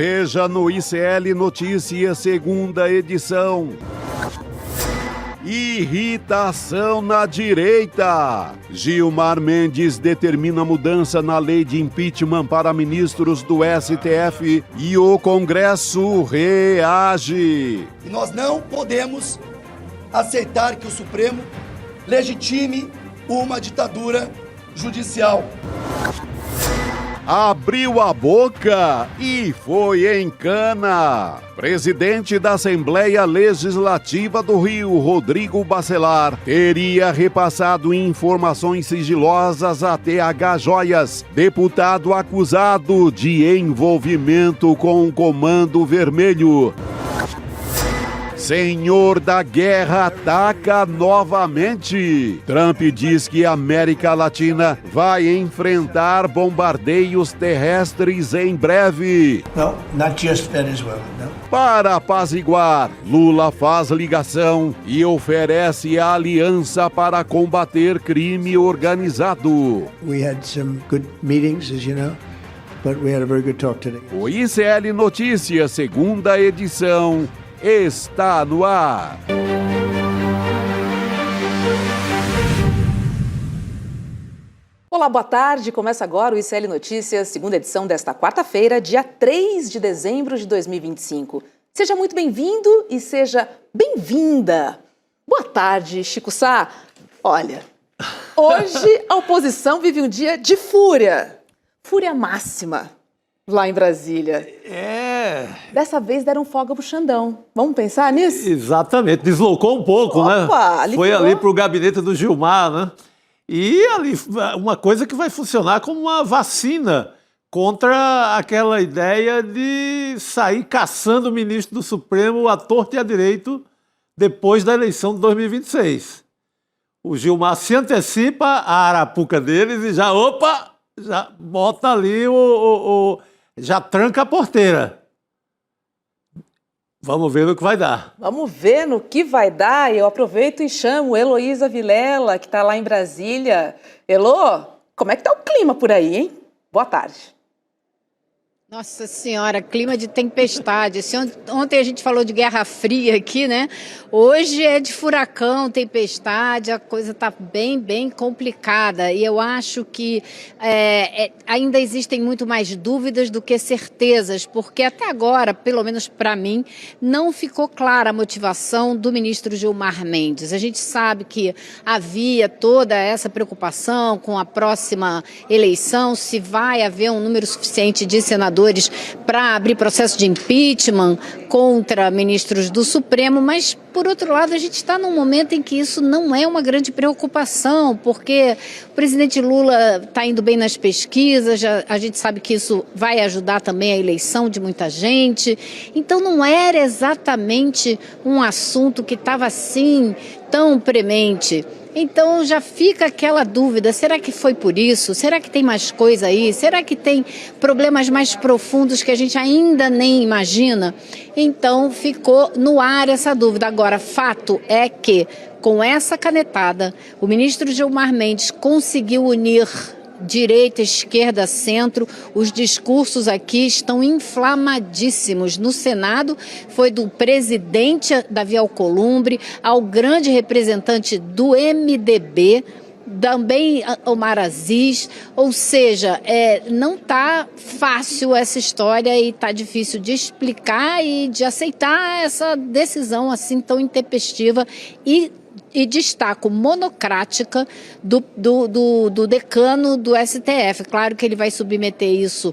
Veja no ICL Notícias, segunda edição. Irritação na direita. Gilmar Mendes determina mudança na lei de impeachment para ministros do STF e o Congresso reage. E nós não podemos aceitar que o Supremo legitime uma ditadura judicial. Abriu a boca e foi em cana. Presidente da Assembleia Legislativa do Rio, Rodrigo Bacelar, teria repassado informações sigilosas a TH Joias, deputado acusado de envolvimento com o Comando Vermelho. Senhor da Guerra ataca novamente. Trump diz que a América Latina vai enfrentar bombardeios terrestres em breve. No, not just Venezuela, no. Para apaziguar, Lula faz ligação e oferece a aliança para combater crime organizado. We had some good meetings, as you know, but we had a very good talk today. O ICL Notícias, segunda edição, está no ar. Olá, boa tarde. Começa agora o ICL Notícias, segunda edição desta quarta-feira, dia 3 de dezembro de 2025. Seja muito bem-vindo e seja bem-vinda. Boa tarde, Chico Sá. Olha, hoje a oposição vive um dia de fúria. Fúria máxima lá em Brasília. Dessa vez deram folga pro Xandão. Vamos pensar nisso? Exatamente. Deslocou um pouco, né? Foi ali pro gabinete do Gilmar, né? E ali, uma coisa que vai funcionar como uma vacina contra aquela ideia de sair caçando o ministro do Supremo à torta e à direito depois da eleição de 2026. O Gilmar se antecipa à arapuca deles e já bota ali já tranca a porteira. Vamos ver no que vai dar. Vamos ver no que vai dar. Eu aproveito e chamo Heloísa Vilela, que está lá em Brasília. Elô, como é que tá o clima por aí, hein? Boa tarde. Nossa Senhora, clima de tempestade. Ontem a gente falou de Guerra Fria aqui, né? Hoje é de furacão, tempestade, a coisa está bem complicada. E eu acho que ainda existem muito mais dúvidas do que certezas, porque até agora, pelo menos para mim, não ficou clara a motivação do ministro Gilmar Mendes. A gente sabe que havia toda essa preocupação com a próxima eleição, se vai haver um número suficiente de senadores para abrir processo de impeachment contra ministros do Supremo, mas, por outro lado, a gente está num momento em que isso não é uma grande preocupação, porque o presidente Lula está indo bem nas pesquisas, a gente sabe que isso vai ajudar também a eleição de muita gente, então não era exatamente um assunto que estava assim tão premente. Então já fica aquela dúvida, será que foi por isso? Será que tem mais coisa aí? Será que tem problemas mais profundos que a gente ainda nem imagina? Então ficou no ar essa dúvida. Agora, fato é que com essa canetada, o ministro Gilmar Mendes conseguiu unir direita, esquerda, centro. Os discursos aqui estão inflamadíssimos. No Senado foi do presidente Davi Alcolumbre ao grande representante do MDB, também Omar Aziz, ou seja, não está fácil essa história e está difícil de explicar e de aceitar essa decisão assim tão intempestiva e destaco monocrática do decano do STF. Claro que ele vai submeter isso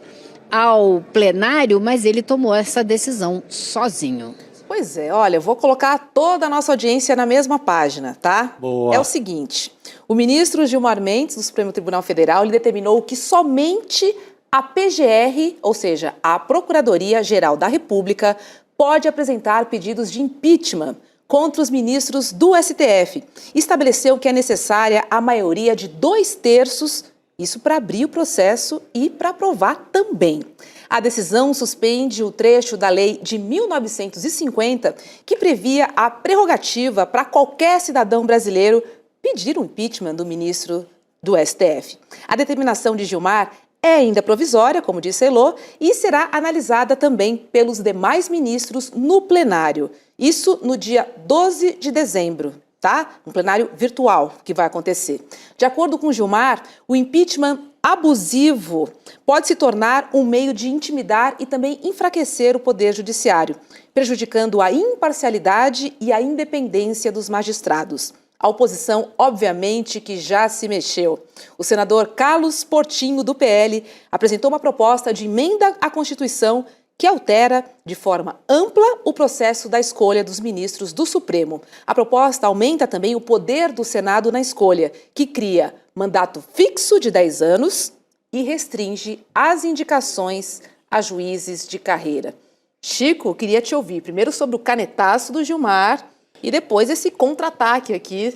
ao plenário, mas ele tomou essa decisão sozinho. Pois é, olha, eu vou colocar toda a nossa audiência na mesma página, tá? Boa. É o seguinte, o ministro Gilmar Mendes, do Supremo Tribunal Federal, ele determinou que somente a PGR, ou seja, a Procuradoria-Geral da República, pode apresentar pedidos de impeachment contra os ministros do STF. Estabeleceu que é necessária a maioria de 2/3, isso para abrir o processo e para aprovar também. A decisão suspende o trecho da lei de 1950 que previa a prerrogativa para qualquer cidadão brasileiro pedir o impeachment do ministro do STF. A determinação de Gilmar é ainda provisória, como disse a Elô, e será analisada também pelos demais ministros no plenário. Isso no dia 12 de dezembro, tá? Um plenário virtual que vai acontecer. De acordo com Gilmar, o impeachment abusivo pode se tornar um meio de intimidar e também enfraquecer o poder judiciário, prejudicando a imparcialidade e a independência dos magistrados. A oposição, obviamente, que já se mexeu. O senador Carlos Portinho, do PL, apresentou uma proposta de emenda à Constituição que altera de forma ampla o processo da escolha dos ministros do Supremo. A proposta aumenta também o poder do Senado na escolha, que cria mandato fixo de 10 anos e restringe as indicações a juízes de carreira. Chico, queria te ouvir primeiro sobre o canetaço do Gilmar e depois esse contra-ataque aqui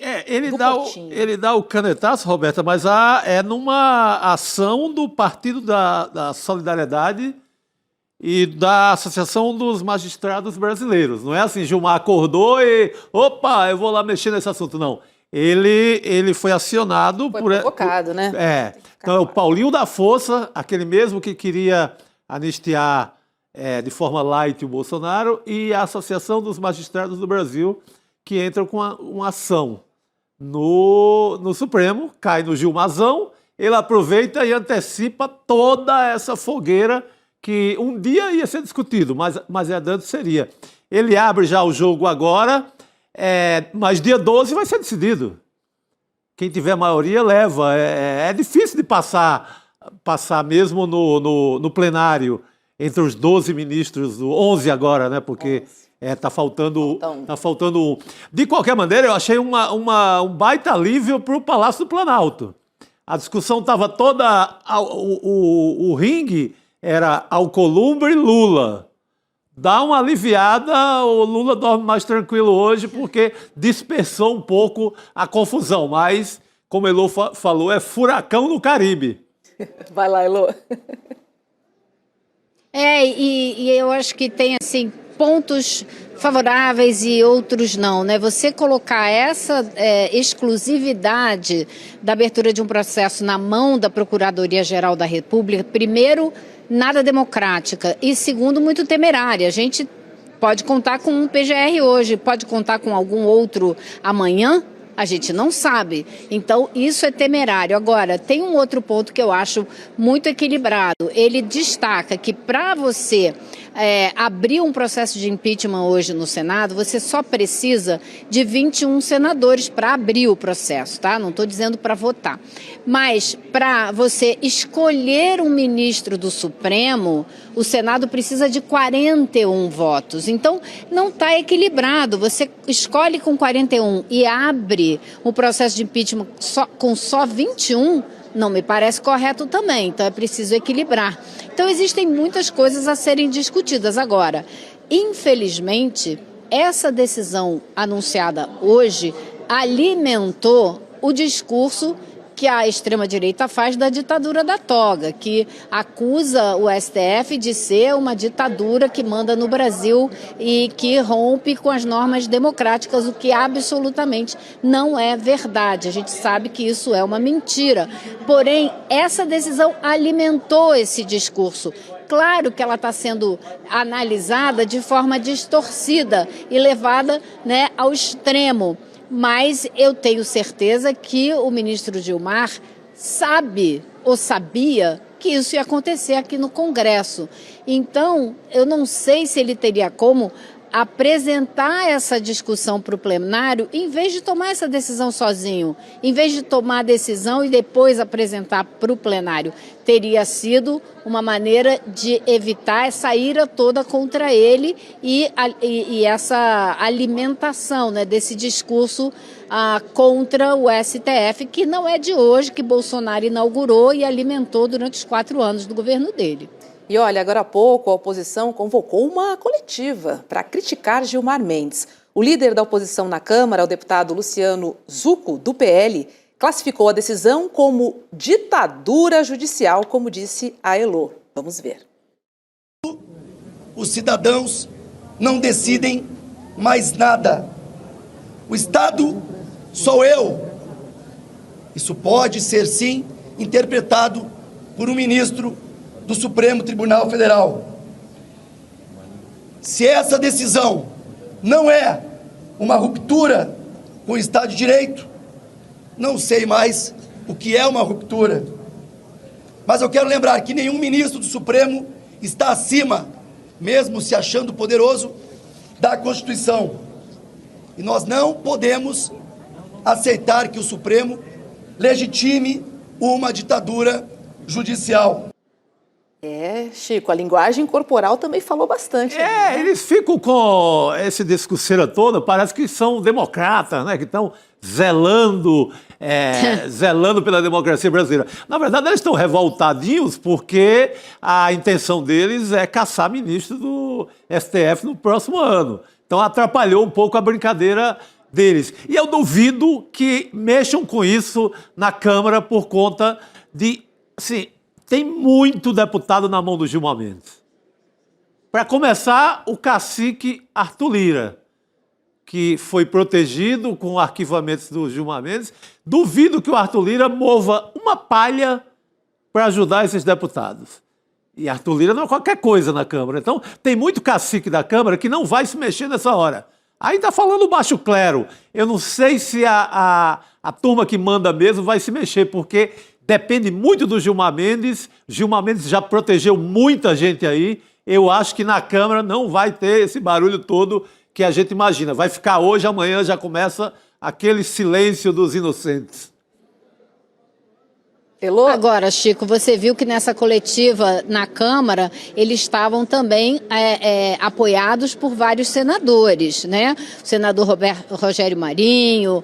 do Portinho. Ele dá o canetaço, Roberta, mas é numa ação do Partido da Solidariedade e da Associação dos Magistrados Brasileiros. Não é assim, Gilmar acordou e, opa, eu vou lá mexer nesse assunto, não. Ele foi acionado foi provocado, né? Então é o Paulinho da Força, aquele mesmo que queria anistiar de forma light o Bolsonaro, e a Associação dos Magistrados do Brasil, que entram com uma ação no Supremo, cai no Gilmarzão, ele aproveita e antecipa toda essa fogueira que um dia ia ser discutido, mas dando seria. Ele abre já o jogo agora, mas dia 12 vai ser decidido. Quem tiver maioria leva. É difícil de passar mesmo no plenário entre os 12 ministros, 11 agora, né? Porque tá faltando um. De qualquer maneira, eu achei um baita alívio para o Palácio do Planalto. A discussão estava toda... O ringue era Alcolumbre e Lula. Dá uma aliviada, o Lula dorme mais tranquilo hoje porque dispersou um pouco a confusão. Mas, como Elô falou, é furacão no Caribe. Vai lá, Elô. E eu acho que tem, assim, pontos favoráveis e outros não, né? Você colocar essa exclusividade da abertura de um processo na mão da Procuradoria-Geral da República, primeiro, nada democrática, e segundo, muito temerária. A gente pode contar com um PGR hoje, pode contar com algum outro amanhã, a gente não sabe. Então, isso é temerário. Agora, tem um outro ponto que eu acho muito equilibrado. Ele destaca que para você abrir um processo de impeachment hoje no Senado, você só precisa de 21 senadores para abrir o processo, tá? Não estou dizendo para votar. Mas, para você escolher um ministro do Supremo, o Senado precisa de 41 votos. Então, não está equilibrado. Você escolhe com 41 e abre o processo de impeachment com só 21, não me parece correto também. Então, é preciso equilibrar. Então, existem muitas coisas a serem discutidas. Agora, infelizmente, essa decisão anunciada hoje alimentou o discurso que a extrema-direita faz da ditadura da toga, que acusa o STF de ser uma ditadura que manda no Brasil e que rompe com as normas democráticas, o que absolutamente não é verdade. A gente sabe que isso é uma mentira. Porém, essa decisão alimentou esse discurso. Claro que ela está sendo analisada de forma distorcida e levada, né, ao extremo. Mas eu tenho certeza que o ministro Gilmar sabe ou sabia que isso ia acontecer aqui no Congresso. Então, eu não sei se ele teria como apresentar essa discussão para o plenário, em vez de tomar essa decisão sozinho, em vez de tomar a decisão e depois apresentar para o plenário. Teria sido uma maneira de evitar essa ira toda contra ele e essa alimentação, né, desse discurso contra o STF, que não é de hoje, que Bolsonaro inaugurou e alimentou durante os 4 anos do governo dele. E olha, agora há pouco a oposição convocou uma coletiva para criticar Gilmar Mendes. O líder da oposição na Câmara, o deputado Luciano Zucco, do PL, classificou a decisão como ditadura judicial, como disse a Elô. Vamos ver. Os cidadãos não decidem mais nada. O Estado sou eu. Isso pode ser, sim, interpretado por um ministro do Supremo Tribunal Federal. Se essa decisão não é uma ruptura com o Estado de Direito, não sei mais o que é uma ruptura. Mas eu quero lembrar que nenhum ministro do Supremo está acima, mesmo se achando poderoso, da Constituição. E nós não podemos aceitar que o Supremo legitime uma ditadura judicial. Chico, a linguagem corporal também falou bastante. Eles ficam com esse discurseira toda, parece que são democratas, né? Que estão zelando pela democracia brasileira. Na verdade, eles estão revoltadinhos porque a intenção deles é caçar ministro do STF no próximo ano. Então atrapalhou um pouco a brincadeira deles. E eu duvido que mexam com isso na Câmara por conta de... Assim, tem muito deputado na mão do Gilmar Mendes. Para começar, o cacique Arthur Lira, que foi protegido com arquivamentos do Gilmar Mendes. Duvido que o Arthur Lira mova uma palha para ajudar esses deputados. E Arthur Lira não é qualquer coisa na Câmara. Então, tem muito cacique da Câmara que não vai se mexer nessa hora. Aí está falando o baixo clero. Eu não sei se a turma que manda mesmo vai se mexer, porque depende muito do Gilmar Mendes. Gilmar Mendes já protegeu muita gente aí. Eu acho que na Câmara não vai ter esse barulho todo que a gente imagina. Vai ficar hoje, amanhã já começa aquele silêncio dos inocentes. Elô? Agora, Chico, você viu que nessa coletiva na Câmara, eles estavam também apoiados por vários senadores, né? O senador Rogério Marinho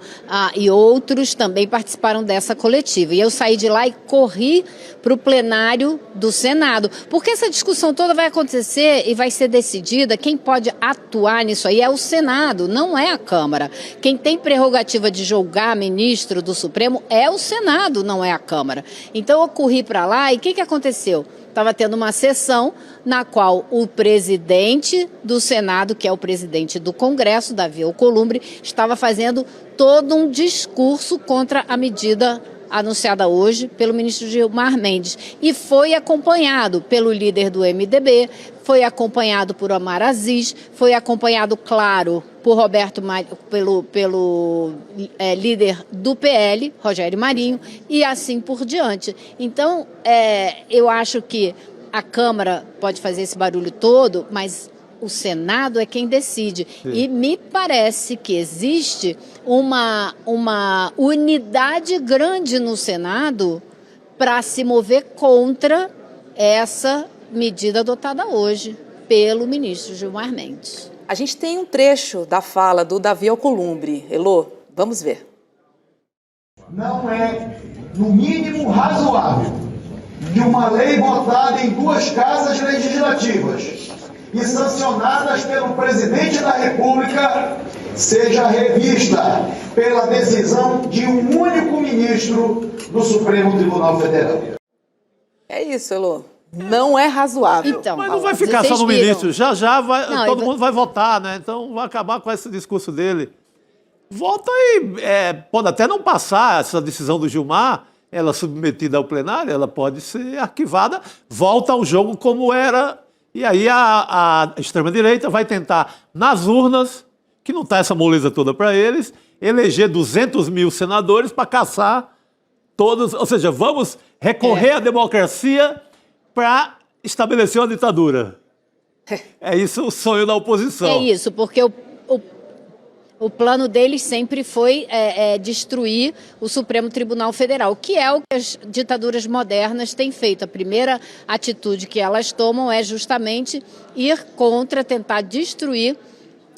e outros também participaram dessa coletiva. E eu saí de lá e corri para o plenário do Senado, porque essa discussão toda vai acontecer e vai ser decidida. Quem pode atuar nisso aí é o Senado, não é a Câmara. Quem tem prerrogativa de julgar ministro do Supremo é o Senado, não é a Câmara. Então eu corri para lá e o que aconteceu? Estava tendo uma sessão na qual o presidente do Senado, que é o presidente do Congresso, Davi Alcolumbre, estava fazendo todo um discurso contra a medida anunciada hoje pelo ministro Gilmar Mendes. E foi acompanhado pelo líder do MDB, foi acompanhado por Omar Aziz, foi acompanhado, claro, por pelo líder do PL, Rogério Marinho, e assim por diante. Então, eu acho que a Câmara pode fazer esse barulho todo, mas o Senado é quem decide. Sim. E me parece que existe uma unidade grande no Senado para se mover contra essa medida adotada hoje pelo ministro Gilmar Mendes. A gente tem um trecho da fala do Davi Alcolumbre. Elô, vamos ver. Não é, no mínimo, razoável que uma lei votada em duas casas legislativas e sancionadas pelo presidente da República seja revista pela decisão de um único ministro do Supremo Tribunal Federal. É isso, Elô. Não é razoável. Então, mas não vai ficar só no ministro. Já vai, não, todo mundo vai votar, né? Então vai acabar com esse discurso dele. Volta aí. Pode até não passar essa decisão do Gilmar, ela submetida ao plenário, ela pode ser arquivada, volta ao jogo como era. E aí a extrema-direita vai tentar, nas urnas, que não está essa moleza toda para eles, eleger 200 mil senadores para caçar todos. Ou seja, vamos recorrer à democracia para estabelecer uma ditadura. É isso o sonho da oposição. É isso, porque o plano deles sempre foi destruir o Supremo Tribunal Federal, que é o que as ditaduras modernas têm feito. A primeira atitude que elas tomam é justamente ir contra, tentar destruir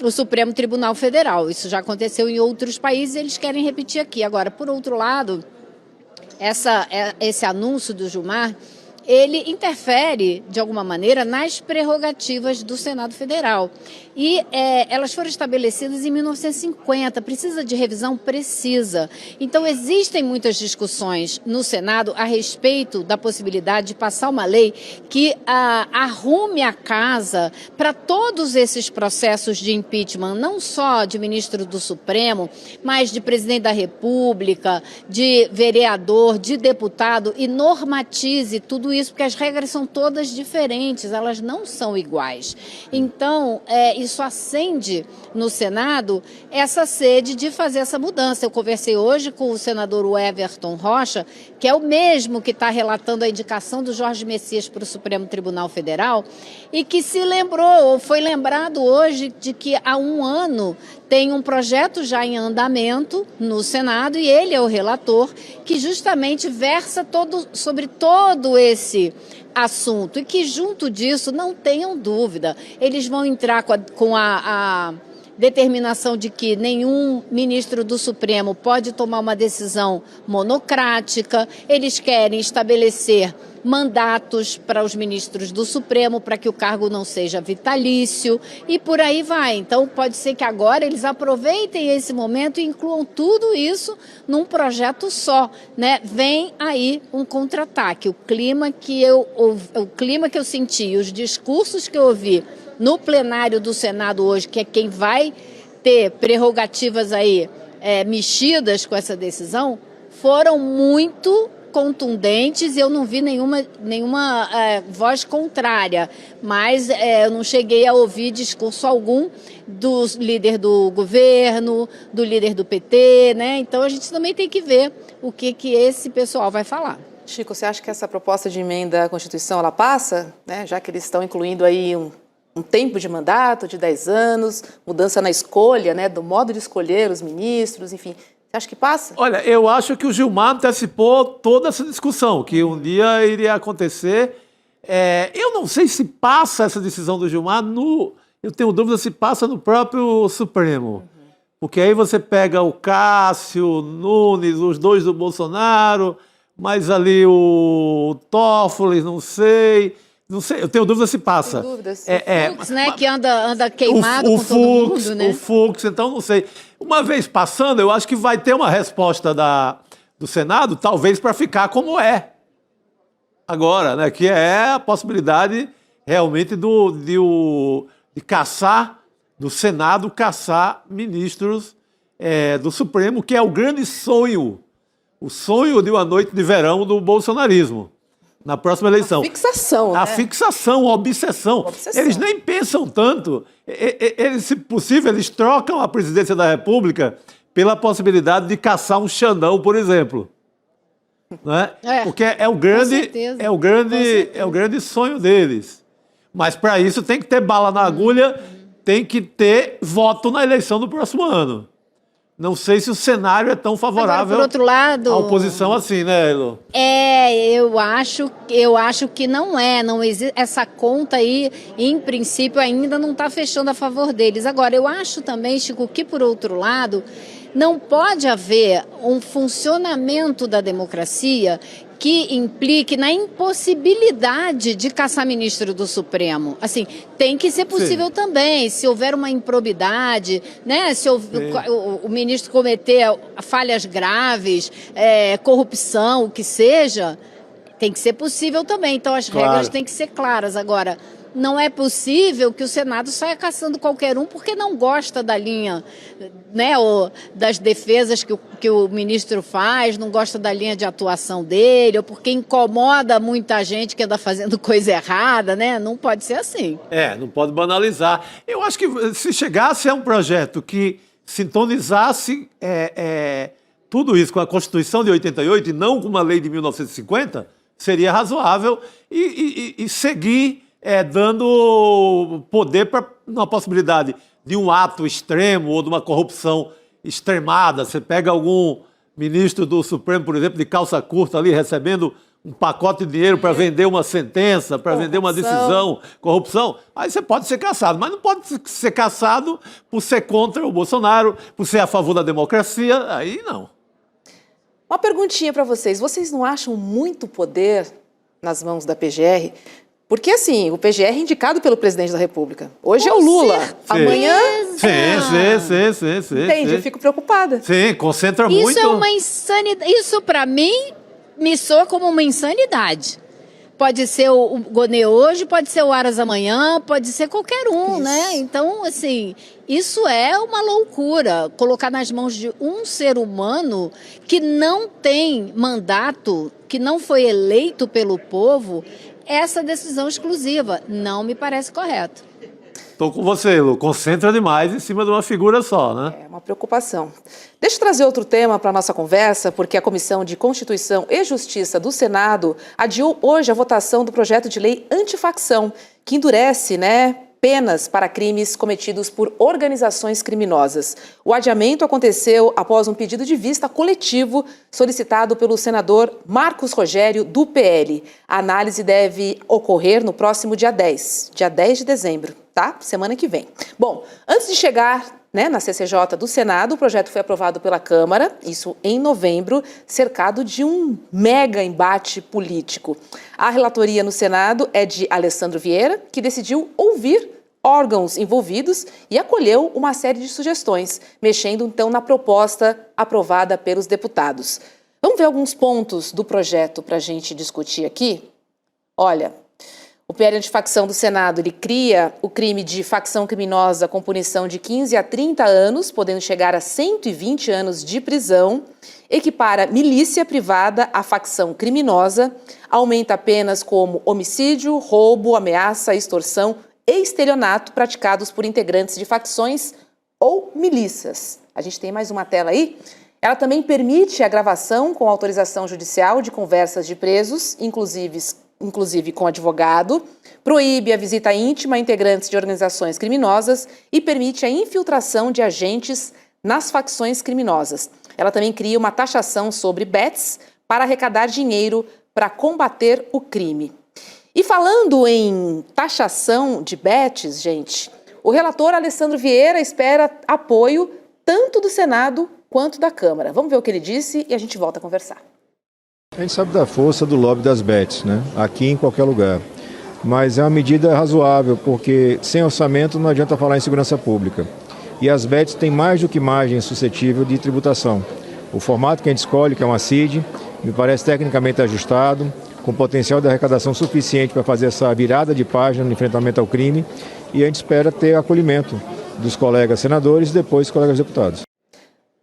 o Supremo Tribunal Federal. Isso já aconteceu em outros países e eles querem repetir aqui. Agora, por outro lado, esse anúncio do Gilmar, ele interfere, de alguma maneira, nas prerrogativas do Senado Federal. E elas foram estabelecidas em 1950, precisa de revisão? Precisa. Então, existem muitas discussões no Senado a respeito da possibilidade de passar uma lei que arrume a casa para todos esses processos de impeachment, não só de ministro do Supremo, mas de presidente da República, de vereador, de deputado, e normatize tudo isso, porque as regras são todas diferentes, elas não são iguais. Então, isso acende no Senado essa sede de fazer essa mudança. Eu conversei hoje com o senador Everton Rocha, que é o mesmo que está relatando a indicação do Jorge Messias para o Supremo Tribunal Federal, e que se lembrou, ou foi lembrado hoje, de que há um ano tem um projeto já em andamento no Senado, e ele é o relator, que justamente versa sobre todo esse assunto, e que junto disso, não tenham dúvida, eles vão entrar com a determinação de que nenhum ministro do Supremo pode tomar uma decisão monocrática. Eles querem estabelecer mandatos para os ministros do Supremo, para que o cargo não seja vitalício, e por aí vai. Então, pode ser que agora eles aproveitem esse momento e incluam tudo isso num projeto só, né? Vem aí um contra-ataque. O clima que eu senti, os discursos que eu ouvi no plenário do Senado hoje, que é quem vai ter prerrogativas aí mexidas com essa decisão, foram muito contundentes, e eu não vi nenhuma voz contrária, mas eu não cheguei a ouvir discurso algum do líder do governo, do líder do PT, né? Então a gente também tem que ver o que esse pessoal vai falar. Chico, você acha que essa proposta de emenda à Constituição, ela passa, né? Já que eles estão incluindo aí um tempo de mandato de 10 anos, mudança na escolha, né, do modo de escolher os ministros, enfim. Você acha que passa? Olha, eu acho que o Gilmar antecipou toda essa discussão, que um dia iria acontecer. Eu não sei se passa essa decisão do Gilmar eu tenho dúvida se passa no próprio Supremo. Porque aí você pega o Cássio, Nunes, os dois do Bolsonaro, mas ali o Toffoli, não sei, eu tenho dúvida se passa. Tem dúvidas. O Fux, né, que anda queimado com todo mundo, né? O Fux, então não sei. Uma vez passando, eu acho que vai ter uma resposta do Senado, talvez para ficar como é agora, né? Que é a possibilidade realmente de caçar, do Senado caçar ministros do Supremo, que é o grande sonho, o sonho de uma noite de verão do bolsonarismo. Na próxima eleição. A fixação, né? A fixação, a obsessão. Eles nem pensam tanto. Eles, se possível, eles trocam a presidência da República pela possibilidade de caçar um Xandão, por exemplo. Não é? Porque é o grande sonho deles. Mas, para isso, tem que ter bala na agulha, tem que ter voto na eleição do próximo ano. Não sei se o cenário é tão favorável. Agora, por outro lado, à oposição assim, né, Elo? Eu acho que não é. Não existe, essa conta aí, em princípio, ainda não está fechando a favor deles. Agora, eu acho também, Chico, que, por outro lado, não pode haver um funcionamento da democracia que implique na impossibilidade de caçar ministro do Supremo. Assim, tem que ser possível também, se houver uma improbidade, né? Se o ministro cometer falhas graves, corrupção, o que seja, tem que ser possível também. Então, as regras têm que ser claras. Agora, não é possível que o Senado saia caçando qualquer um porque não gosta da linha, né, ou das defesas que o ministro faz, não gosta da linha de atuação dele, ou porque incomoda muita gente que anda fazendo coisa errada, né? Não pode ser assim. Não pode banalizar. Eu acho que se chegasse a um projeto que sintonizasse tudo isso com a Constituição de 88 e não com uma lei de 1950, seria razoável e seguir dando poder para uma possibilidade de um ato extremo ou de uma corrupção extremada. Você pega algum ministro do Supremo, por exemplo, de calça curta ali, recebendo um pacote de dinheiro para vender uma sentença, para vender uma decisão, corrupção, aí você pode ser caçado. Mas não pode ser caçado por ser contra o Bolsonaro, por ser a favor da democracia, aí não. Uma perguntinha para vocês. Vocês não acham muito poder nas mãos da PGR? Porque, assim, o PGR é indicado pelo presidente da República. Hoje é o Lula, amanhã... Sim. Entende? Eu fico preocupada. Sim, concentra muito. Isso é uma insanidade. Isso, para mim, me soa como uma insanidade. Pode ser o Gonê hoje, pode ser o Aras amanhã, pode ser qualquer um, né? Então, assim, isso é uma loucura. Colocar nas mãos de um ser humano que não tem mandato, que não foi eleito pelo povo, essa decisão exclusiva não me parece correto. Estou com você, Lu. Concentra demais em cima de uma figura só, né? É uma preocupação. Deixa eu trazer outro tema para a nossa conversa, porque a Comissão de Constituição e Justiça do Senado adiou hoje a votação do projeto de lei antifacção, que endurece, penas para crimes cometidos por organizações criminosas. O adiamento aconteceu após um pedido de vista coletivo solicitado pelo senador Marcos Rogério, do PL. A análise deve ocorrer no próximo dia 10 de dezembro, tá? Semana que vem. Bom, antes de chegar na CCJ do Senado, o projeto foi aprovado pela Câmara, isso em novembro, cercado de um mega embate político. A relatoria no Senado é de Alessandro Vieira, que decidiu ouvir órgãos envolvidos e acolheu uma série de sugestões, mexendo então na proposta aprovada pelos deputados. Vamos ver alguns pontos do projeto para a gente discutir aqui? Olha, o PL antifacção do Senado, ele cria o crime de facção criminosa com punição de 15 a 30 anos, podendo chegar a 120 anos de prisão, equipara milícia privada à facção criminosa, aumenta penas como homicídio, roubo, ameaça, extorsão e estelionato praticados por integrantes de facções ou milícias. A gente tem mais uma tela aí. Ela também permite a gravação com autorização judicial de conversas de presos, inclusive com advogado, proíbe a visita íntima a integrantes de organizações criminosas e permite a infiltração de agentes nas facções criminosas. Ela também cria uma taxação sobre bets para arrecadar dinheiro para combater o crime. E falando em taxação de bets, gente, o relator Alessandro Vieira espera apoio tanto do Senado quanto da Câmara. Vamos ver o que ele disse e a gente volta a conversar. A gente sabe da força do lobby das bets, aqui em qualquer lugar. Mas é uma medida razoável, porque sem orçamento não adianta falar em segurança pública. E as bets têm mais do que margem suscetível de tributação. O formato que a gente escolhe, que é uma CID, me parece tecnicamente ajustado, com potencial de arrecadação suficiente para fazer essa virada de página no enfrentamento ao crime, e a gente espera ter acolhimento dos colegas senadores e depois dos colegas deputados.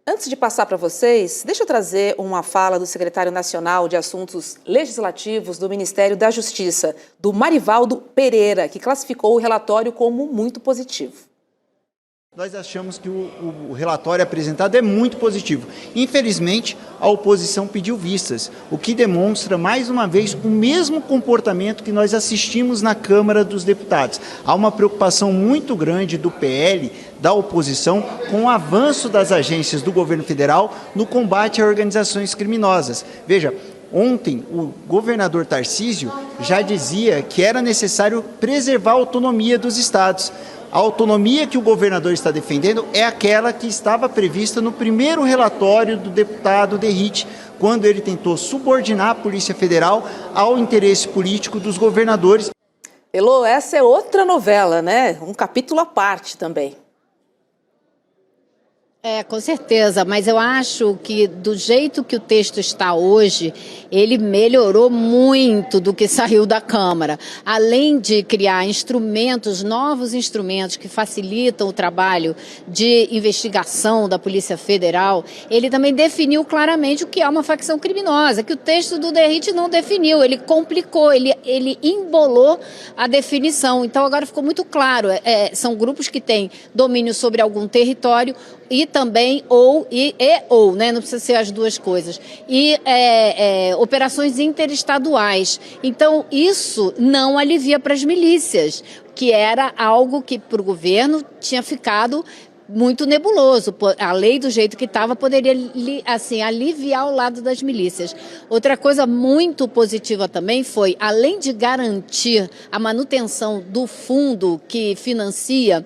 Antes de passar para vocês, deixa eu trazer uma fala do secretário nacional de Assuntos Legislativos do Ministério da Justiça, do Marivaldo Pereira, que classificou o relatório como muito positivo. Nós achamos que o relatório apresentado é muito positivo. Infelizmente, a oposição pediu vistas, o que demonstra, mais uma vez, o mesmo comportamento que nós assistimos na Câmara dos Deputados. Há uma preocupação muito grande do PL, da oposição, com o avanço das agências do governo federal no combate a organizações criminosas. Veja, ontem o governador Tarcísio já dizia que era necessário preservar a autonomia dos estados. A autonomia que o governador está defendendo é aquela que estava prevista no primeiro relatório do deputado Derrite, quando ele tentou subordinar a Polícia Federal ao interesse político dos governadores. Elô, essa é outra novela, um capítulo à parte também. Com certeza, mas eu acho que do jeito que o texto está hoje, ele melhorou muito do que saiu da Câmara. Além de criar novos instrumentos que facilitam o trabalho de investigação da Polícia Federal, ele também definiu claramente o que é uma facção criminosa, que o texto do Derrite não definiu, ele complicou, ele embolou a definição. Então agora ficou muito claro, são grupos que têm domínio sobre algum território, e também ou, não precisa ser as duas coisas, e operações interestaduais. Então, isso não alivia para as milícias, que era algo que para o governo tinha ficado muito nebuloso. A lei, do jeito que estava, poderia assim, aliviar o lado das milícias. Outra coisa muito positiva também foi, além de garantir a manutenção do fundo que financia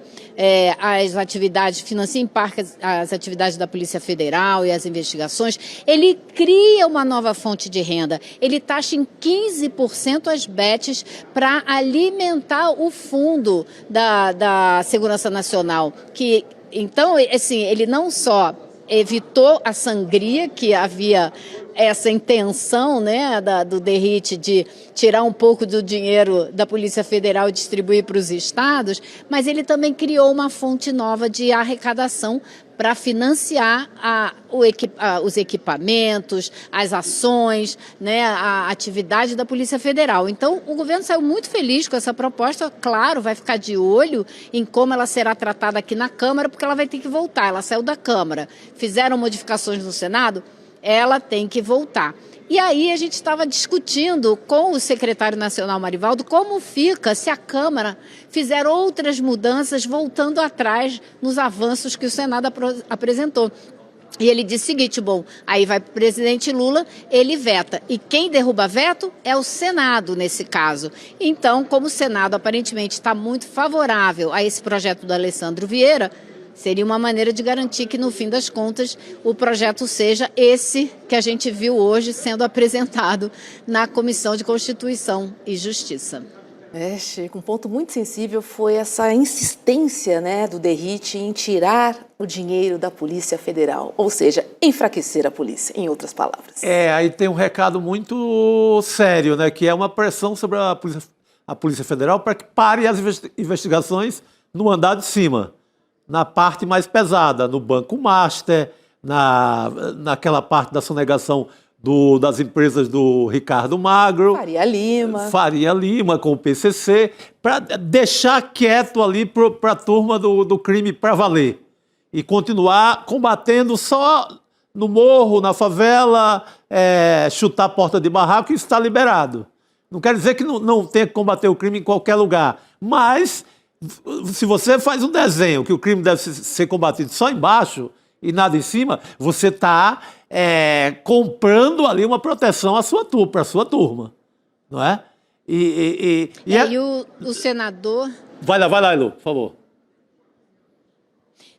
as atividades, financia em parte as atividades da Polícia Federal e as investigações, ele cria uma nova fonte de renda. Ele taxa em 15% as bets para alimentar o fundo da Segurança Nacional, que então, assim, ele não só evitou a sangria, que havia essa intenção, né, do Derrite de tirar um pouco do dinheiro da Polícia Federal e distribuir para os estados, mas ele também criou uma fonte nova de arrecadação para financiar os equipamentos, as ações, né, a atividade da Polícia Federal. Então, o governo saiu muito feliz com essa proposta. Claro, vai ficar de olho em como ela será tratada aqui na Câmara, porque ela vai ter que voltar. Ela saiu da Câmara, fizeram modificações no Senado, ela tem que voltar. E aí a gente estava discutindo com o secretário nacional Marivaldo como fica se a Câmara fizer outras mudanças voltando atrás nos avanços que o Senado apresentou. E ele disse o seguinte, bom, aí vai para o presidente Lula, ele veta. E quem derruba veto é o Senado nesse caso. Então, como o Senado aparentemente está muito favorável a esse projeto do Alessandro Vieira, seria uma maneira de garantir que, no fim das contas, o projeto seja esse que a gente viu hoje sendo apresentado na Comissão de Constituição e Justiça. Chico, um ponto muito sensível foi essa insistência, né, do Derrite em tirar o dinheiro da Polícia Federal, ou seja, enfraquecer a polícia, em outras palavras. Aí tem um recado muito sério, né, que é uma pressão sobre a Polícia Federal para que pare as investigações no andar de cima, na parte mais pesada, no Banco Master, naquela parte da sonegação das empresas do Ricardo Magro. Faria Lima com o PCC, para deixar quieto ali para a turma do crime para valer. E continuar combatendo só no morro, na favela, chutar a porta de barraco, isso está liberado. Não quer dizer que não tenha que combater o crime em qualquer lugar, mas se você faz um desenho que o crime deve ser combatido só embaixo e nada em cima, você está comprando ali uma proteção para a sua turma, não é? E o senador... Vai lá, Elô, por favor.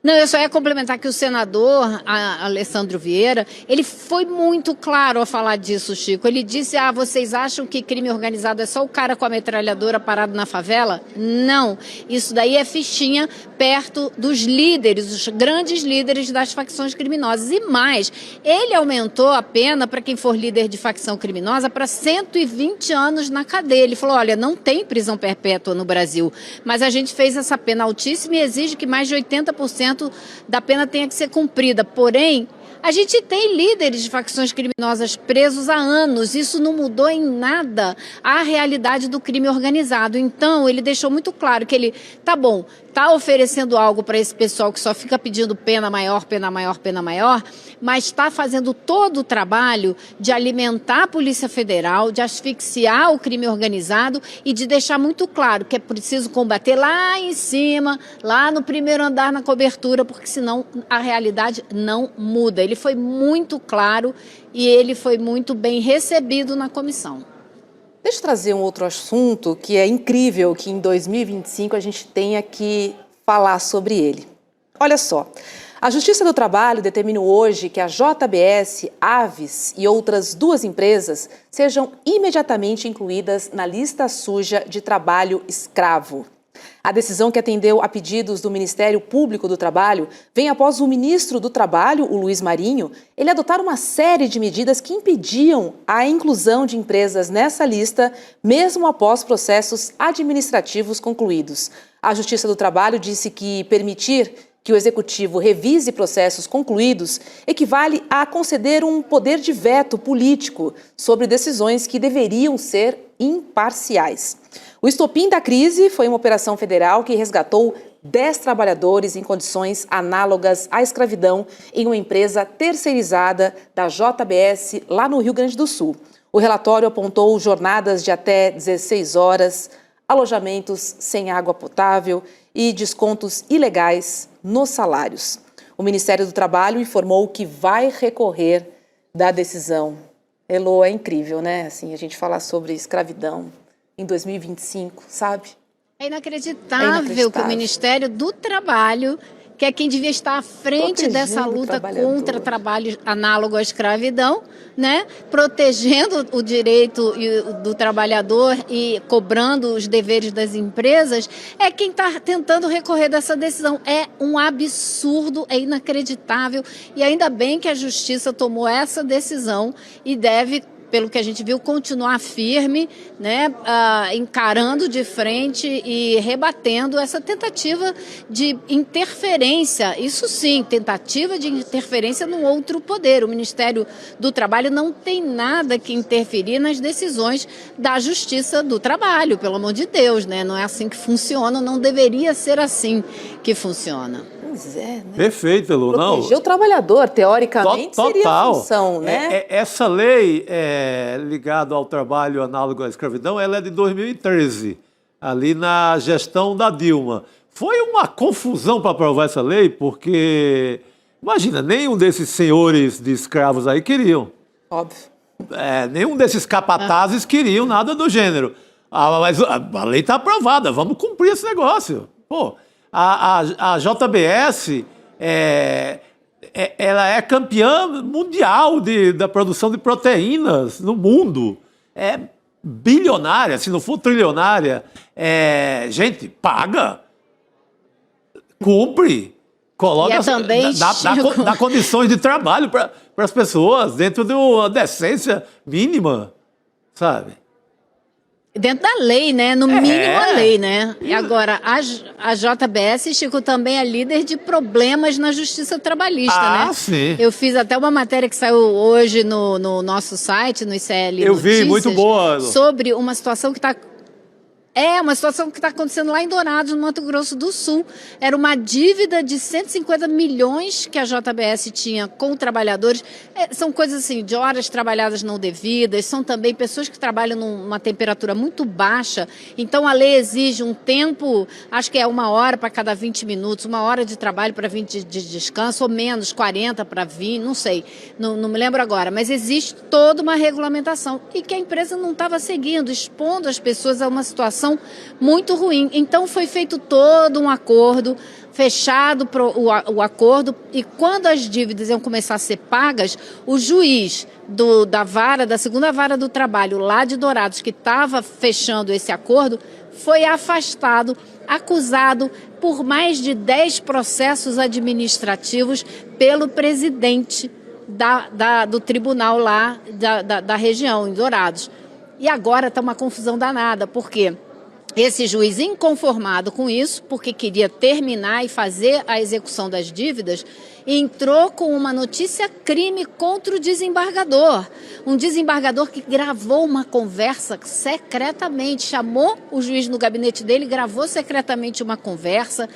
Não, eu só ia complementar que o senador Alessandro Vieira, ele foi muito claro ao falar disso, Chico. Ele disse, vocês acham que crime organizado é só o cara com a metralhadora parado na favela? Não, isso daí é fichinha perto dos líderes, os grandes líderes das facções criminosas. E mais, ele aumentou a pena para quem for líder de facção criminosa para 120 anos na cadeia. Ele falou, olha, não tem prisão perpétua no Brasil, mas a gente fez essa pena altíssima e exige que mais de 80% da pena tenha que ser cumprida. Porém, a gente tem líderes de facções criminosas presos há anos. Isso não mudou em nada a realidade do crime organizado. Então, ele deixou muito claro que ele, tá bom, está oferecendo algo para esse pessoal que só fica pedindo pena maior, mas está fazendo todo o trabalho de alimentar a Polícia Federal, de asfixiar o crime organizado e de deixar muito claro que é preciso combater lá em cima, lá no primeiro andar na cobertura, porque senão a realidade não muda. Ele foi muito claro e ele foi muito bem recebido na comissão. Deixa eu trazer um outro assunto que é incrível que em 2025 a gente tenha que falar sobre ele. Olha só, a Justiça do Trabalho determinou hoje que a JBS, Aves e outras 2 empresas sejam imediatamente incluídas na lista suja de trabalho escravo. A decisão, que atendeu a pedidos do Ministério Público do Trabalho, vem após o ministro do Trabalho, o Luiz Marinho, ele adotar uma série de medidas que impediam a inclusão de empresas nessa lista, mesmo após processos administrativos concluídos. A Justiça do Trabalho disse que permitir que o Executivo revise processos concluídos equivale a conceder um poder de veto político sobre decisões que deveriam ser imparciais. O estopim da crise foi uma operação federal que resgatou 10 trabalhadores em condições análogas à escravidão em uma empresa terceirizada da JBS lá no Rio Grande do Sul. O relatório apontou jornadas de até 16 horas, alojamentos sem água potável e descontos ilegais nos salários. O Ministério do Trabalho informou que vai recorrer da decisão. Elô, é incrível, né? Assim, a gente falar sobre escravidão em 2025, sabe? É inacreditável que o Ministério do Trabalho, que é quem devia estar à frente dessa luta contra trabalho análogo à escravidão, né? Protegendo o direito do trabalhador e cobrando os deveres das empresas, é quem está tentando recorrer dessa decisão. É um absurdo, é inacreditável, e ainda bem que a Justiça tomou essa decisão e deve, pelo que a gente viu, continuar firme, né, encarando de frente e rebatendo essa tentativa de interferência, isso sim, tentativa de interferência no outro poder. O Ministério do Trabalho não tem nada que interferir nas decisões da Justiça do Trabalho, pelo amor de Deus, né? Não é assim que funciona, não deveria ser assim que funciona. Pois é, né? Perfeito, Elô. Proteger o trabalhador, teoricamente, seria a função, né? Essa lei ligada ao trabalho análogo à escravidão, ela é de 2013, ali na gestão da Dilma. Foi uma confusão para aprovar essa lei, porque, imagina, nenhum desses senhores de escravos aí queriam. Óbvio. Nenhum desses capatazes queriam nada do gênero. Mas a lei está aprovada, vamos cumprir esse negócio. Pô, a JBS, ela é campeã mundial da produção de proteínas no mundo. É bilionária, se não for trilionária. Gente, paga, cumpre, coloca, dá condições de trabalho para as pessoas dentro de uma decência mínima, sabe? Dentro da lei, né? No mínimo a lei, né? E agora, a JBS, Chico, também é líder de problemas na justiça trabalhista, né? Sim. Eu fiz até uma matéria que saiu hoje no nosso site, no ICL Eu Notícias, vi, muito boa. Sobre uma situação que está... uma situação que está acontecendo lá em Dourados, no Mato Grosso do Sul. Era uma dívida de 150 milhões que a JBS tinha com trabalhadores. São coisas assim, de horas trabalhadas não devidas, são também pessoas que trabalham numa temperatura muito baixa. Então a lei exige um tempo, acho que é 1 hora para cada 20 minutos, 1 hora de trabalho para 20 de descanso, ou menos, 40 para 20, não sei, não me lembro agora. Mas existe toda uma regulamentação e que a empresa não estava seguindo, expondo as pessoas a uma situação muito ruim. Então foi feito todo um acordo, fechado o acordo, e quando as dívidas iam começar a ser pagas, o juiz da segunda vara do trabalho lá de Dourados, que estava fechando esse acordo, foi afastado, acusado por mais de 10 processos administrativos pelo presidente do tribunal lá da região, em Dourados. E agora está uma confusão danada, porque esse juiz, inconformado com isso, porque queria terminar e fazer a execução das dívidas, entrou com uma notícia-crime contra o desembargador. Um desembargador que gravou uma conversa secretamente, chamou o juiz no gabinete dele, gravou secretamente uma conversa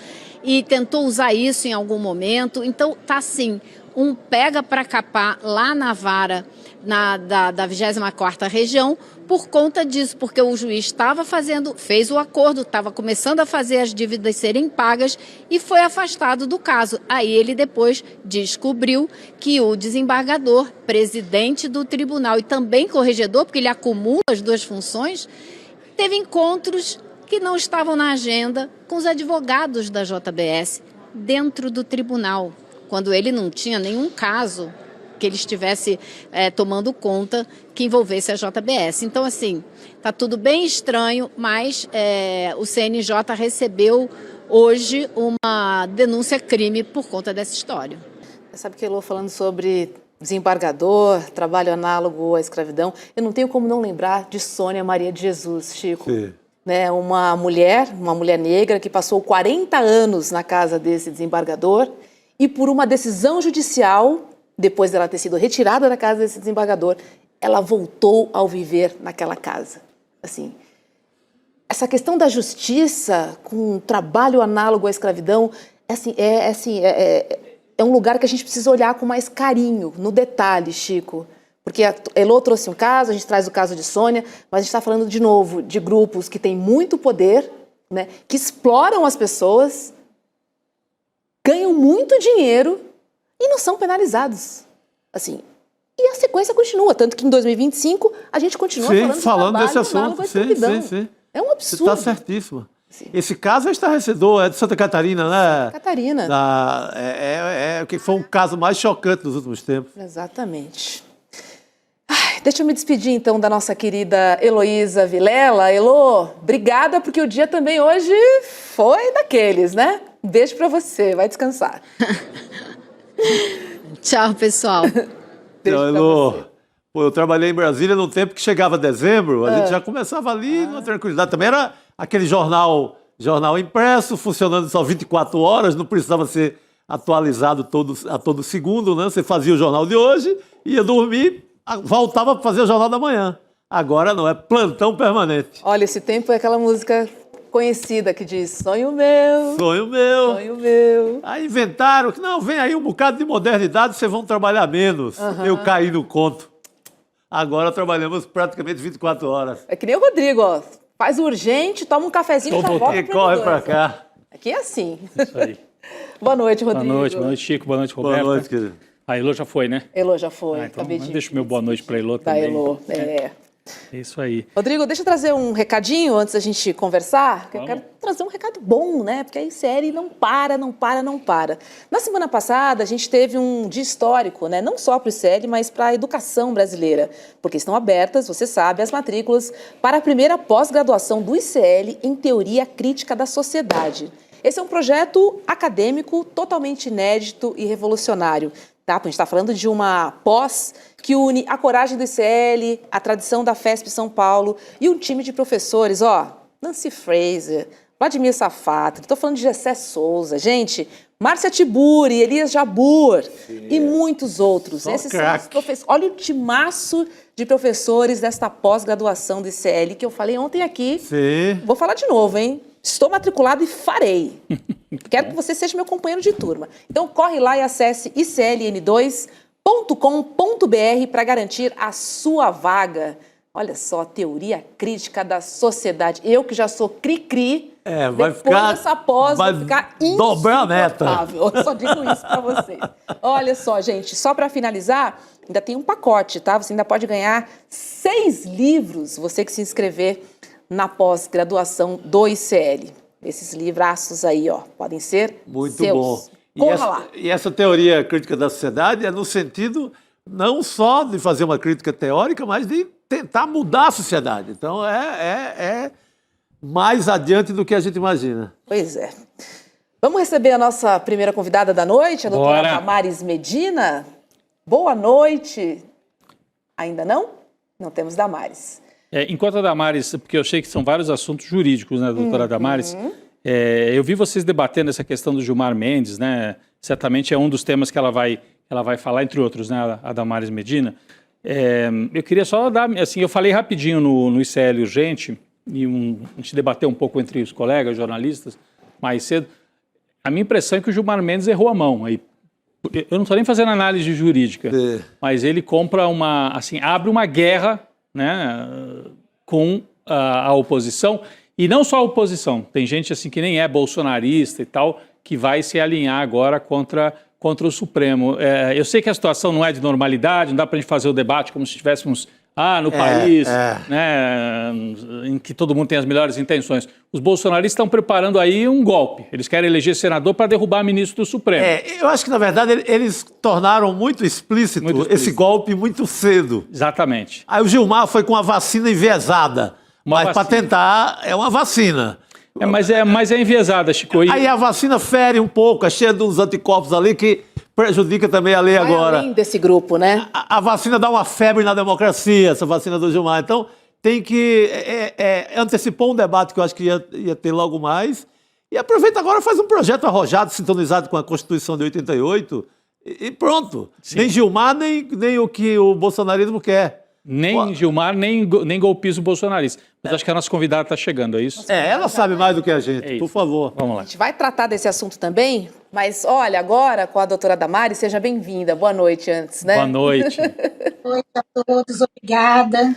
e tentou usar isso em algum momento. Então, tá assim, um pega para capar lá na vara da 24ª região, por conta disso, porque o juiz fez o acordo, estava começando a fazer as dívidas serem pagas e foi afastado do caso. Aí ele depois descobriu que o desembargador, presidente do tribunal e também corregedor, porque ele acumula as duas funções, teve encontros que não estavam na agenda com os advogados da JBS dentro do tribunal, quando ele não tinha nenhum caso que ele estivesse tomando conta que envolvesse a JBS. Então, assim, está tudo bem estranho, mas o CNJ recebeu hoje uma denúncia-crime por conta dessa história. Você sabe que Elô, falando sobre desembargador, trabalho análogo à escravidão, eu não tenho como não lembrar de Sônia Maria de Jesus, Chico. Sim. Né, uma mulher negra que passou 40 anos na casa desse desembargador e por uma decisão judicial, depois dela ter sido retirada da casa desse desembargador, ela voltou ao viver naquela casa. Assim, essa questão da justiça com trabalho análogo à escravidão, é um lugar que a gente precisa olhar com mais carinho, no detalhe, Chico. Porque a Elô trouxe um caso, a gente traz o caso de Sônia, mas a gente está falando, de novo, de grupos que têm muito poder, né, que exploram as pessoas ganham muito dinheiro e não são penalizados. Assim, e a sequência continua, tanto que em 2025 a gente continua falando desse assunto. Sim. É um absurdo. Você está certíssima. Sim. Esse caso é estarrecedor, é de Santa Catarina, né? Santa Catarina. Que foi um caso mais chocante dos últimos tempos. Exatamente. Deixa eu me despedir, então, da nossa querida Heloísa Vilela. Elô, obrigada, porque o dia também hoje foi daqueles, né? Um beijo pra você, vai descansar. Tchau, pessoal. Beijo pra Elô, você. eu trabalhei em Brasília no tempo que chegava dezembro, a gente já começava ali numa tranquilidade. Também era aquele jornal impresso, funcionando só 24 horas, não precisava ser atualizado a todo segundo, né? Você fazia o jornal de hoje, ia dormir, voltava para fazer o jornal da manhã. Agora não, é plantão permanente. Olha, esse tempo é aquela música conhecida que diz sonho meu, sonho meu. Sonho meu. Aí inventaram que não, vem aí um bocado de modernidade, vocês vão trabalhar menos. Eu caí no conto. Agora trabalhamos praticamente 24 horas. É que nem o Rodrigo, ó. Faz urgente, toma um cafezinho e já volta e corre para cá. Aqui é assim. Isso aí. Boa noite, Rodrigo. Boa noite, Chico. Boa noite, Roberto. Boa noite, querido. A Elô já foi, né? Elô já foi. Então deixa o meu boa noite para a Elô também. Da Elô, É isso aí. Rodrigo, deixa eu trazer um recadinho antes da gente conversar. Eu quero trazer um recado bom, né? Porque a ICL não para. Na semana passada, a gente teve um dia histórico, né? Não só para o ICL, mas para a educação brasileira. Porque estão abertas, você sabe, as matrículas para a primeira pós-graduação do ICL em Teoria Crítica da Sociedade. Esse é um projeto acadêmico totalmente inédito e revolucionário. Tá? A gente está falando de uma pós que une a coragem do ICL, a tradição da FESP São Paulo e um time de professores, Nancy Fraser, Vladimir Safatli, estou falando de Gessé Souza, gente, Márcia Tiburi, Elias Jabur e muitos outros. Só Esses são os professores. Olha o timaço de professores desta pós-graduação do ICL que eu falei ontem aqui. Sim. Vou falar de novo, hein? Estou matriculado e farei. Quero que você seja meu companheiro de turma. Então, corre lá e acesse icln2.com.br para garantir a sua vaga. Olha só, Teoria Crítica da Sociedade. Eu que já sou cri-cri, vai depois dessa pós vai vou ficar dobrar a meta. Eu só digo isso para vocês. Olha só, gente, só para finalizar, ainda tem um pacote, tá? Você ainda pode ganhar 6 livros, você que se inscrever na pós-graduação do ICL. Esses livraços aí, podem ser muito seus. Bom. Corra lá. E essa teoria crítica da sociedade é no sentido não só de fazer uma crítica teórica, mas de tentar mudar a sociedade. Então, é mais adiante do que a gente imagina. Pois é. Vamos receber a nossa primeira convidada da noite, a doutora Damares Medina. Boa noite. Ainda não? Não temos Damares. Enquanto a Damares, porque eu sei que são vários assuntos jurídicos, né, doutora Damares, eu vi vocês debatendo essa questão do Gilmar Mendes, né, certamente é um dos temas que ela vai falar, entre outros, né, a Damares Medina. Eu queria só dar, assim, eu falei rapidinho no ICL Urgente, e a gente debateu um pouco entre os colegas jornalistas mais cedo. A minha impressão é que o Gilmar Mendes errou a mão. Aí, eu não estou nem fazendo análise jurídica, mas ele abre uma guerra, né, com a oposição, e não só a oposição, tem gente assim que nem é bolsonarista e tal, que vai se alinhar agora contra o Supremo. Eu sei que a situação não é de normalidade, não dá para a gente fazer o debate como se estivéssemos no país, né, em que todo mundo tem as melhores intenções. Os bolsonaristas estão preparando aí um golpe. Eles querem eleger senador para derrubar ministro do Supremo. Eu acho que, na verdade, eles tornaram muito explícito esse golpe muito cedo. Exatamente. Aí o Gilmar foi com a vacina enviesada. Mas para tentar, é uma vacina. Mas é enviesada, Chico. Aí a vacina fere um pouco, é cheia dos anticorpos ali que prejudica também a lei agora. Além desse grupo, né? A vacina dá uma febre na democracia, essa vacina do Gilmar. Então, tem que... antecipou um debate que eu acho que ia ter logo mais. E aproveita agora, faz um projeto arrojado, sintonizado com a Constituição de 88 e pronto. Sim. Nem Gilmar, nem o que o bolsonarismo quer. Nem Gilmar, nem golpismo bolsonarista. Mas acho que a nossa convidada está chegando, é isso? Ela sabe mais do que a gente, por favor. Vamos lá. A gente vai tratar desse assunto também, mas olha, agora com a doutora Damares, seja bem-vinda. Boa noite antes, né? Boa noite. Boa noite a todos, obrigada.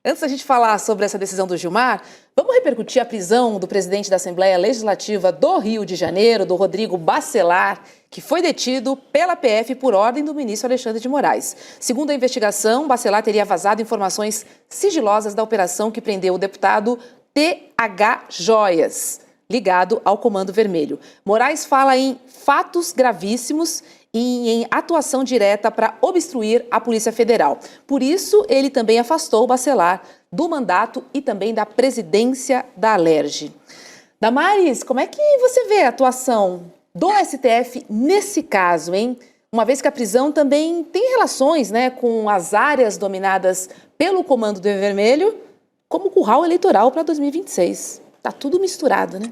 Antes da gente falar sobre essa decisão do Gilmar, vamos repercutir a prisão do presidente da Assembleia Legislativa do Rio de Janeiro, do Rodrigo Bacelar, que foi detido pela PF por ordem do ministro Alexandre de Moraes. Segundo a investigação, Bacelar teria vazado informações sigilosas da operação que prendeu o deputado TH Joias, ligado ao Comando Vermelho. Moraes fala em fatos gravíssimos e em atuação direta para obstruir a Polícia Federal. Por isso, ele também afastou Bacelar do mandato e também da presidência da Alerj. Damares, como é que você vê a atuação do STF nesse caso, hein? Uma vez que a prisão também tem relações, né, com as áreas dominadas pelo Comando Vermelho, como curral eleitoral para 2026. Tá tudo misturado, né?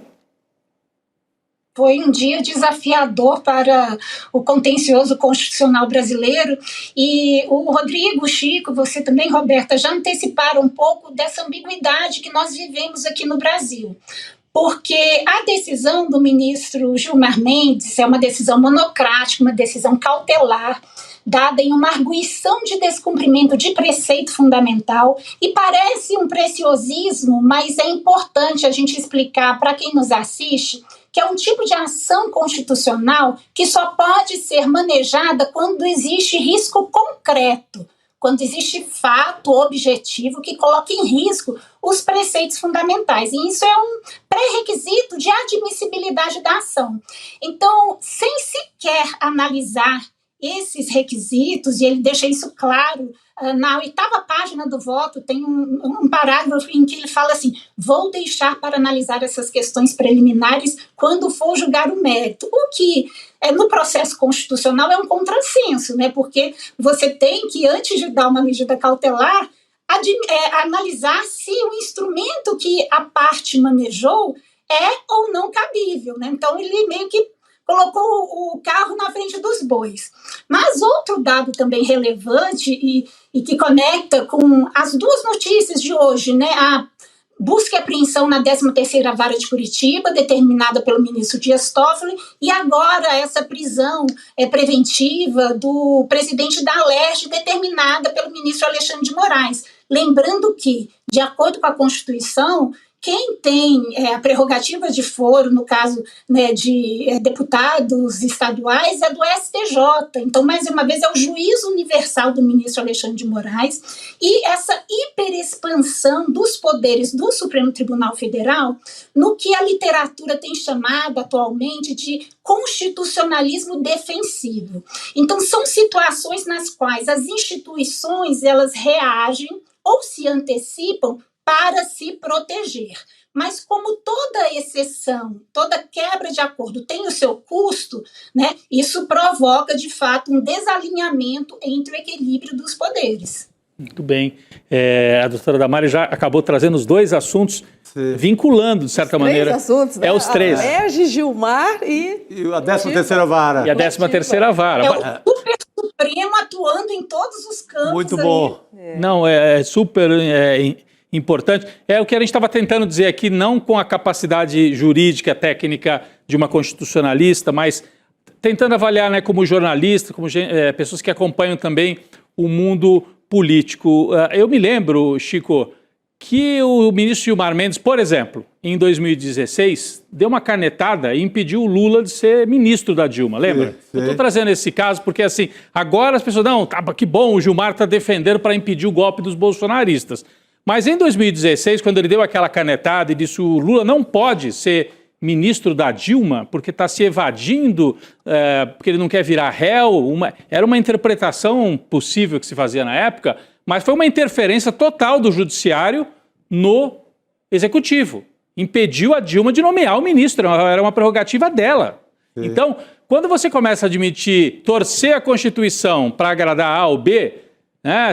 Foi um dia desafiador para o contencioso constitucional brasileiro e o Rodrigo, o Chico, você também, Roberta, já anteciparam um pouco dessa ambiguidade que nós vivemos aqui no Brasil. Porque a decisão do ministro Gilmar Mendes é uma decisão monocrática, uma decisão cautelar, dada em uma arguição de descumprimento de preceito fundamental, e parece um preciosismo, mas é importante a gente explicar para quem nos assiste que é um tipo de ação constitucional que só pode ser manejada quando existe risco concreto, quando existe fato objetivo que coloca em risco os preceitos fundamentais. E isso é um pré-requisito de admissibilidade da ação. Então, sem sequer analisar esses requisitos, e ele deixa isso claro, na 8ª página do voto tem um parágrafo em que ele fala assim: vou deixar para analisar essas questões preliminares quando for julgar o mérito. O que no processo constitucional é um contrassenso, né? Porque você tem que, antes de dar uma medida cautelar, analisar se o instrumento que a parte manejou é ou não cabível, né? Então ele meio que colocou o carro na frente dos bois. Mas outro dado também relevante e que conecta com as duas notícias de hoje, né? A busca e apreensão na 13ª Vara de Curitiba, determinada pelo ministro Dias Toffoli, e agora essa prisão preventiva do presidente da Alerj, determinada pelo ministro Alexandre de Moraes. Lembrando que, de acordo com a Constituição, quem tem a prerrogativa de foro, no caso, né, de deputados estaduais, é do STJ. Então, mais uma vez, é o juízo universal do ministro Alexandre de Moraes. E essa hiperexpansão dos poderes do Supremo Tribunal Federal, no que a literatura tem chamado atualmente de constitucionalismo defensivo. Então, são situações nas quais as instituições elas reagem ou se antecipam para se proteger. Mas como toda exceção, toda quebra de acordo tem o seu custo, né, isso provoca, de fato, um desalinhamento entre o equilíbrio dos poderes. Muito bem. A doutora Damares já acabou trazendo os dois assuntos, vinculando, de certa maneira. Três assuntos, né? Os três. Alerj, Gilmar e a 13ª Vara. E a 13ª Vara. É o super supremo atuando em todos os campos. Muito bom. Não, é super importante. É o que a gente estava tentando dizer aqui, não com a capacidade jurídica, técnica de uma constitucionalista, mas tentando avaliar, né, como jornalista, como pessoas que acompanham também o mundo político. Eu me lembro, Chico, que o ministro Gilmar Mendes, por exemplo, em 2016, deu uma canetada e impediu o Lula de ser ministro da Dilma, lembra? Eu estou trazendo esse caso porque, assim, agora as pessoas, não, que bom, o Gilmar está defendendo para impedir o golpe dos bolsonaristas. Mas em 2016, quando ele deu aquela canetada e disse que o Lula não pode ser ministro da Dilma porque está se evadindo, porque ele não quer virar réu, era uma interpretação possível que se fazia na época, mas foi uma interferência total do judiciário no executivo. Impediu a Dilma de nomear o ministro, era uma prerrogativa dela. Sim. Então, quando você começa a admitir, torcer a Constituição para agradar A ou B,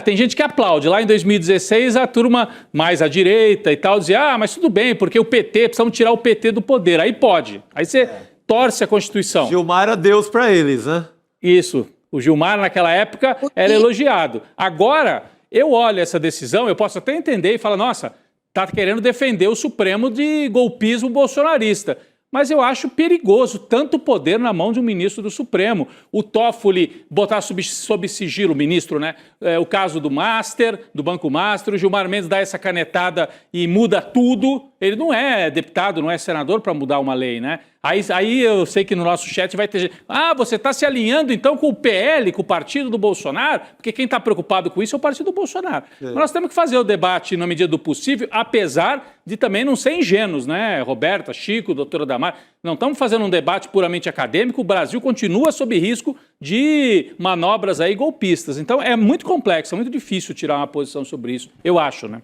tem gente que aplaude. Lá em 2016, a turma mais à direita e tal dizia, mas tudo bem, porque o PT, precisamos tirar o PT do poder. Aí pode. Aí você torce a Constituição. Gilmar era Deus para eles, né? Isso. O Gilmar, naquela época, era elogiado. Agora, eu olho essa decisão, eu posso até entender e falar, nossa, está querendo defender o Supremo de golpismo bolsonarista. mas eu acho perigoso tanto poder na mão de um ministro do Supremo. O Toffoli botar sob sigilo o ministro, né? O caso do Banco Master, o Gilmar Mendes dá essa canetada e muda tudo. Ele não é deputado, não é senador para mudar uma lei, né? Aí eu sei que no nosso chat vai ter gente... você está se alinhando então com o PL, com o partido do Bolsonaro? Porque quem está preocupado com isso é o partido do Bolsonaro. Mas nós temos que fazer o debate na medida do possível, apesar de também não ser ingênuos, né? Roberta, Chico, doutora Damares, não estamos fazendo um debate puramente acadêmico, o Brasil continua sob risco de manobras aí golpistas. Então é muito complexo, é muito difícil tirar uma posição sobre isso, eu acho, né?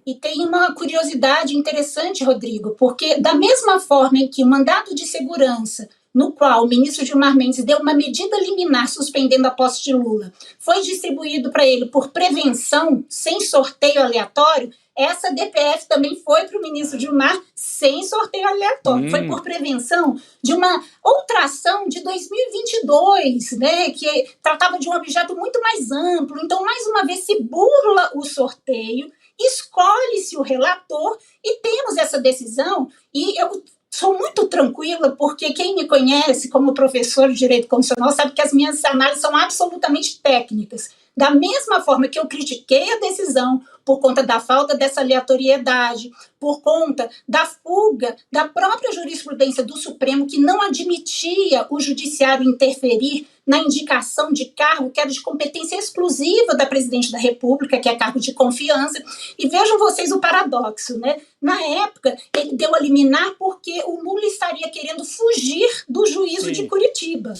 E tem uma curiosidade interessante, Rodrigo, porque da mesma forma em que o mandado de segurança, no qual o ministro Gilmar Mendes deu uma medida liminar suspendendo a posse de Lula, foi distribuído para ele por prevenção, sem sorteio aleatório, essa DPF também foi para o ministro Gilmar sem sorteio aleatório. Foi por prevenção de uma outra ação de 2022, né, que tratava de um objeto muito mais amplo. Então, mais uma vez, se burla o sorteio, escolhe-se o relator e temos essa decisão. E eu sou muito tranquila, porque quem me conhece como professor de Direito Constitucional sabe que as minhas análises são absolutamente técnicas. Da mesma forma que eu critiquei a decisão por conta da falta dessa aleatoriedade, por conta da fuga da própria jurisprudência do Supremo, que não admitia o judiciário interferir na indicação de cargo que era de competência exclusiva da presidente da República, que é cargo de confiança. E vejam vocês o paradoxo, né? Na época, ele deu a liminar porque o Lula estaria querendo fugir do juízo de Curitiba.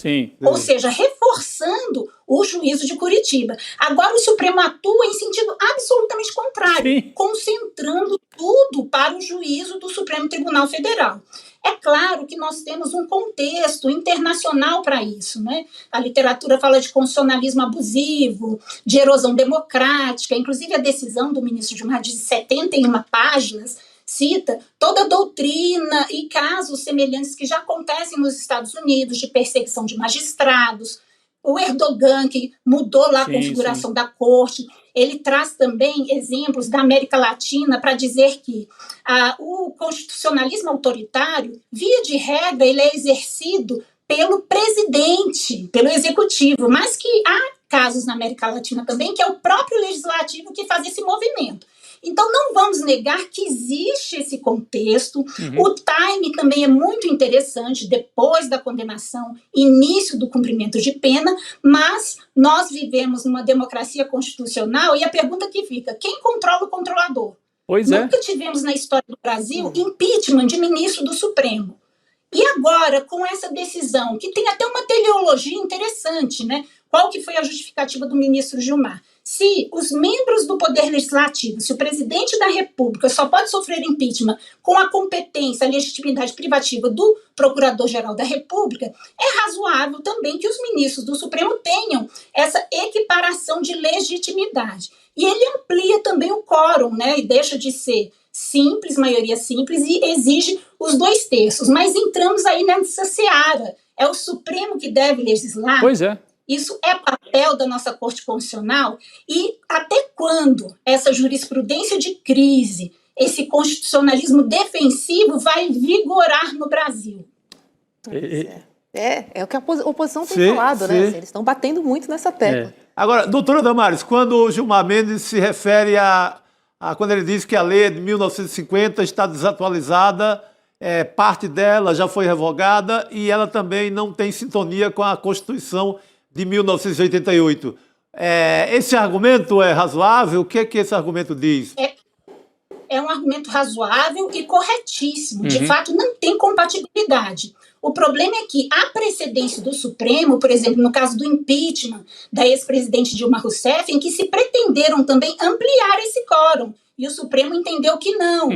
Ou seja, reforçando o juízo de Curitiba. Agora o Supremo atua em sentido absolutamente contrário, concentrando tudo para o juízo do Supremo Tribunal Federal. É claro que nós temos um contexto internacional para isso, né? A literatura fala de constitucionalismo abusivo, de erosão democrática, inclusive a decisão do ministro Gilmar, de 71 páginas, cita toda a doutrina e casos semelhantes que já acontecem nos Estados Unidos, de perseguição de magistrados. O Erdogan, que mudou lá a configuração da corte, ele traz também exemplos da América Latina para dizer que o constitucionalismo autoritário, via de regra, ele é exercido pelo presidente, pelo executivo, mas que há casos na América Latina também que é o próprio legislativo que faz esse movimento. Então, não vamos negar que existe esse contexto. O time também é muito interessante, depois da condenação, início do cumprimento de pena, mas nós vivemos numa democracia constitucional e a pergunta que fica, quem controla o controlador? Nunca tivemos na história do Brasil impeachment de ministro do Supremo. E agora, com essa decisão, que tem até uma teleologia interessante, né? Qual que foi a justificativa do ministro Gilmar? Se os membros do Poder Legislativo, se o presidente da República só pode sofrer impeachment com a competência, a legitimidade privativa do Procurador-Geral da República, é razoável também que os ministros do Supremo tenham essa equiparação de legitimidade. E ele amplia também o quórum, né? E deixa de ser simples, maioria simples, e exige os 2/3. Mas entramos aí nessa seara. É o Supremo que deve legislar? Pois é. Isso é papel da nossa Corte Constitucional? E até quando essa jurisprudência de crise, esse constitucionalismo defensivo vai vigorar no Brasil? É o que a oposição tem falado, né? Eles estão batendo muito nessa tecla. Agora, doutora Damares, quando o Gilmar Mendes se refere quando ele diz que a lei de 1950 está desatualizada, parte dela já foi revogada e ela também não tem sintonia com a Constituição de 1988. Esse argumento é razoável? O que é que esse argumento diz? É um argumento razoável e corretíssimo. De fato, não tem compatibilidade. O problema é que há precedência do Supremo, por exemplo, no caso do impeachment da ex-presidente Dilma Rousseff, em que se pretenderam também ampliar esse quórum. E o Supremo entendeu que não.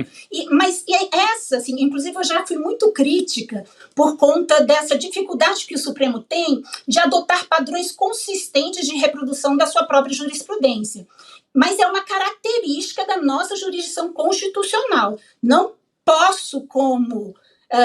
Mas essa, assim, inclusive eu já fui muito crítica por conta dessa dificuldade que o Supremo tem de adotar padrões consistentes de reprodução da sua própria jurisprudência. Mas é uma característica da nossa jurisdição constitucional. Não posso, como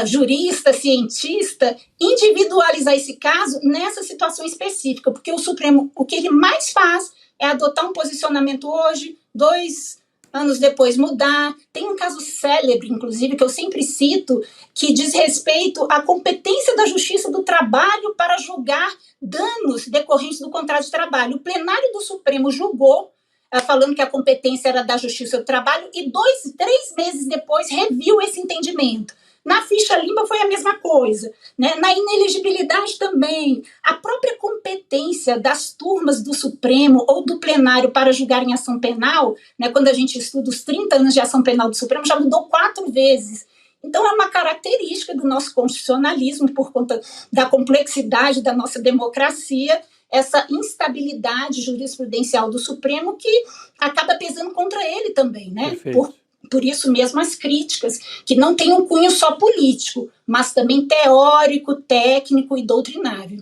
jurista, cientista, individualizar esse caso nessa situação específica, porque o Supremo, o que ele mais faz é adotar um posicionamento hoje, 2 anos depois mudar. Tem um caso célebre, inclusive, que eu sempre cito, que diz respeito à competência da Justiça do Trabalho para julgar danos decorrentes do contrato de trabalho. O plenário do Supremo julgou, falando que a competência era da Justiça do Trabalho, e 3 meses depois reviu esse entendimento. Na ficha limpa foi a mesma coisa, né? Na inelegibilidade também. A própria competência das turmas do Supremo ou do plenário para julgar em ação penal, né, quando a gente estuda os 30 anos de ação penal do Supremo, já mudou 4 vezes. Então é uma característica do nosso constitucionalismo, por conta da complexidade da nossa democracia, essa instabilidade jurisprudencial do Supremo que acaba pesando contra ele também, né? Por isso mesmo as críticas, que não tem um cunho só político, mas também teórico, técnico e doutrinário.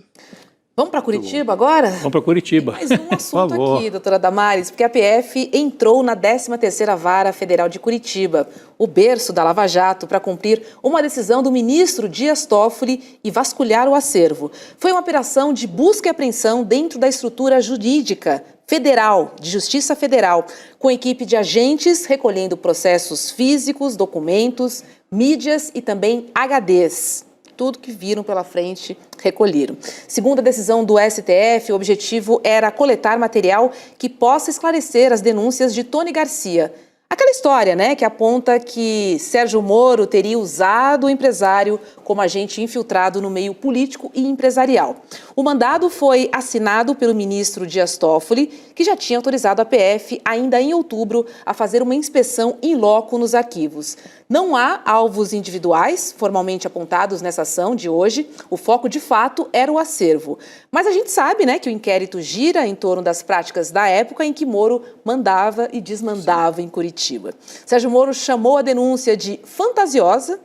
Vamos para Curitiba agora? Vamos para Curitiba. Mais um assunto aqui, doutora Damares, porque a PF entrou na 13ª Vara Federal de Curitiba, o berço da Lava Jato, para cumprir uma decisão do ministro Dias Toffoli e vasculhar o acervo. Foi uma operação de busca e apreensão dentro da estrutura jurídica federal, de Justiça Federal, com equipe de agentes recolhendo processos físicos, documentos, mídias e também HDs. Tudo que viram pela frente, recolheram. Segundo a decisão do STF, o objetivo era coletar material que possa esclarecer as denúncias de Tony Garcia. Aquela história, né, que aponta que Sérgio Moro teria usado o empresário como agente infiltrado no meio político e empresarial. O mandado foi assinado pelo ministro Dias Toffoli, que já tinha autorizado a PF, ainda em outubro, a fazer uma inspeção in loco nos arquivos. Não há alvos individuais formalmente apontados nessa ação de hoje. O foco, de fato, era o acervo. Mas a gente sabe, né, que o inquérito gira em torno das práticas da época em que Moro mandava e desmandava em Curitiba. Sérgio Moro chamou a denúncia de fantasiosa,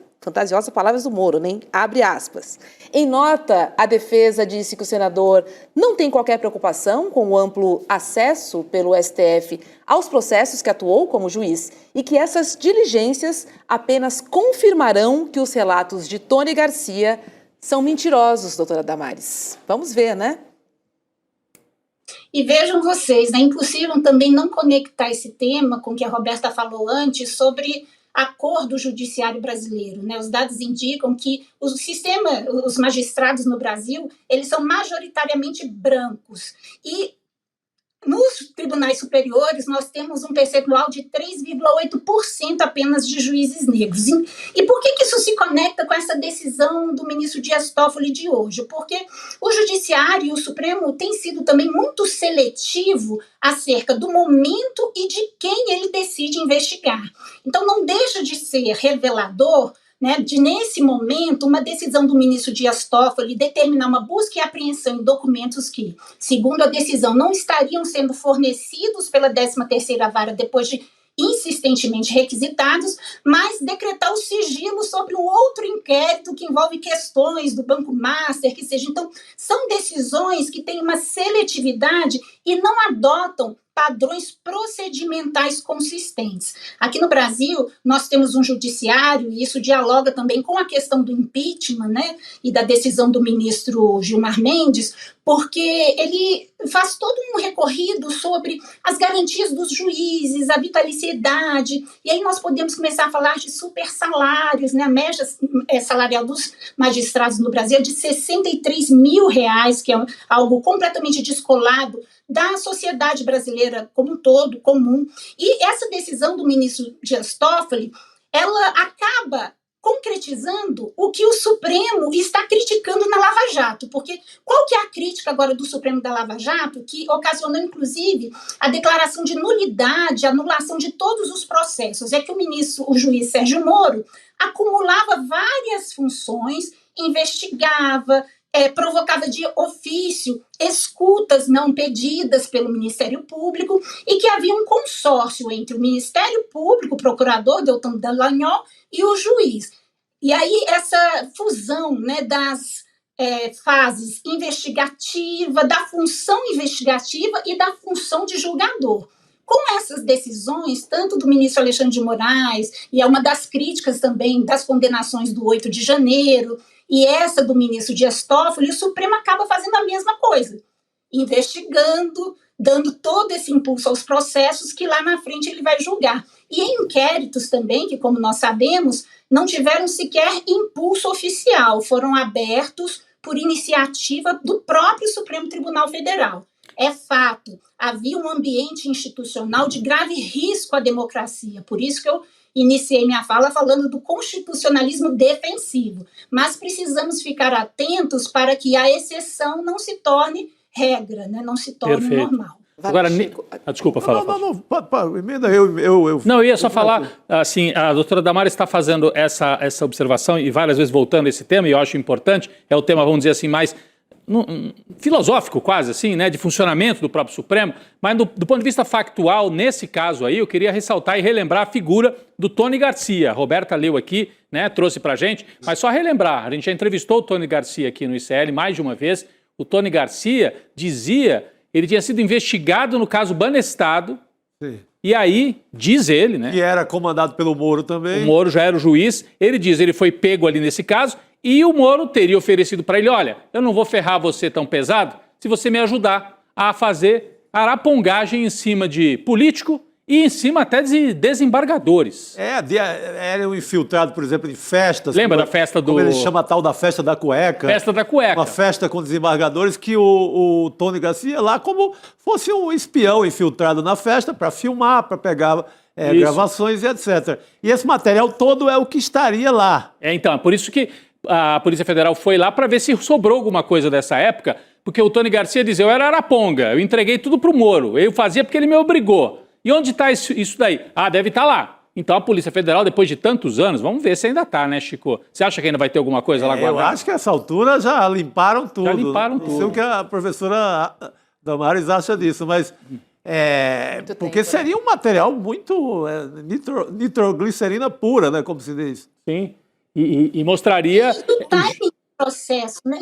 palavras do Moro, nem abre aspas. Em nota, a defesa disse que o senador não tem qualquer preocupação com o amplo acesso pelo STF aos processos que atuou como juiz e que essas diligências apenas confirmarão que os relatos de Tony Garcia são mentirosos, doutora Damares. Vamos ver, né? E vejam vocês, é impossível também não conectar esse tema com o que a Roberta falou antes sobre a cor do judiciário brasileiro, né? Os dados indicam que os magistrados no Brasil, eles são majoritariamente brancos. E nos tribunais superiores, nós temos um percentual de 3,8% apenas de juízes negros. E por que isso se conecta com essa decisão do ministro Dias Toffoli de hoje? Porque o Judiciário e o Supremo têm sido também muito seletivo acerca do momento e de quem ele decide investigar. Então, não deixa de ser revelador, né, de, nesse momento, uma decisão do ministro Dias Toffoli determinar uma busca e apreensão em documentos que, segundo a decisão, não estariam sendo fornecidos pela 13ª Vara depois de insistentemente requisitados, mas decretar o sigilo sobre um outro inquérito que envolve questões do Banco Master, que seja. Então, são decisões que têm uma seletividade e não adotam padrões procedimentais consistentes. Aqui no Brasil, nós temos um judiciário, e isso dialoga também com a questão do impeachment, né, e da decisão do ministro Gilmar Mendes, porque ele faz todo um recorrido sobre as garantias dos juízes, a vitaliciedade, e aí nós podemos começar a falar de super salários, né, a média salarial dos magistrados no Brasil é de R$63 mil, que é algo completamente descolado da sociedade brasileira como um todo, comum. E essa decisão do ministro Dias Toffoli, ela acaba concretizando o que o Supremo está criticando na Lava Jato, porque qual que é a crítica agora do Supremo da Lava Jato, que ocasionou, inclusive, a declaração de nulidade, a anulação de todos os processos? É que o juiz Sérgio Moro acumulava várias funções, investigava, provocava de ofício escutas não pedidas pelo Ministério Público e que havia um consórcio entre o Ministério Público, o procurador Deltan Dallagnol e o juiz. E aí essa fusão, né, das fases investigativa, da função investigativa e da função de julgador. Com essas decisões, tanto do ministro Alexandre de Moraes, e é uma das críticas também das condenações do 8 de janeiro, e essa do ministro Dias Toffoli, o Supremo acaba fazendo a mesma coisa, investigando, dando todo esse impulso aos processos que lá na frente ele vai julgar. e inquéritos também, que, como nós sabemos, não tiveram sequer impulso oficial, foram abertos por iniciativa do próprio Supremo Tribunal Federal. É fato, havia um ambiente institucional de grave risco à democracia, por isso que eu iniciei minha fala falando do constitucionalismo defensivo, mas precisamos ficar atentos para que a exceção não se torne regra, né? Não se torne normal. Agora, desculpa, fala. Não, emenda, Não, eu ia só falar, assim, a doutora Damares está fazendo essa observação e várias vezes voltando a esse tema, e eu acho importante, é o tema, vamos dizer assim, mais filosófico quase, assim, né, de funcionamento do próprio Supremo, mas do ponto de vista factual, nesse caso aí, eu queria ressaltar e relembrar a figura do Tony Garcia. A Roberta leu aqui, né, trouxe pra gente, mas só relembrar, a gente já entrevistou o Tony Garcia aqui no ICL mais de uma vez. O Tony Garcia dizia, ele tinha sido investigado no caso Banestado. Sim. E aí, diz ele, né? Que era comandado pelo Moro também. O Moro já era o juiz. Ele diz, ele foi pego ali nesse caso e o Moro teria oferecido para ele, olha, eu não vou ferrar você tão pesado se você me ajudar a fazer arapongagem em cima de político e em cima até de desembargadores. Era um infiltrado, por exemplo, em festas. Lembra da festa do... Como ele chama a tal da festa da cueca. Festa da cueca. Uma festa com desembargadores que o Tony Garcia lá como fosse um espião infiltrado na festa para filmar, para pegar gravações e etc. E esse material todo é o que estaria lá. Então, é por isso que a Polícia Federal foi lá para ver se sobrou alguma coisa dessa época, porque o Tony Garcia dizia, eu era araponga, eu entreguei tudo pro Moro, eu fazia porque ele me obrigou. E onde está isso daí? Ah, deve estar lá. Então a Polícia Federal, depois de tantos anos, vamos ver se ainda está, né, Chico? Você acha que ainda vai ter alguma coisa lá guardada? Eu acho que a essa altura já limparam tudo. Já limparam tudo. Não sei o que a professora Damares acha disso, mas... porque seria um material muito nitroglicerina pura, né, como se diz. Sim, e mostraria... O timing do processo, né?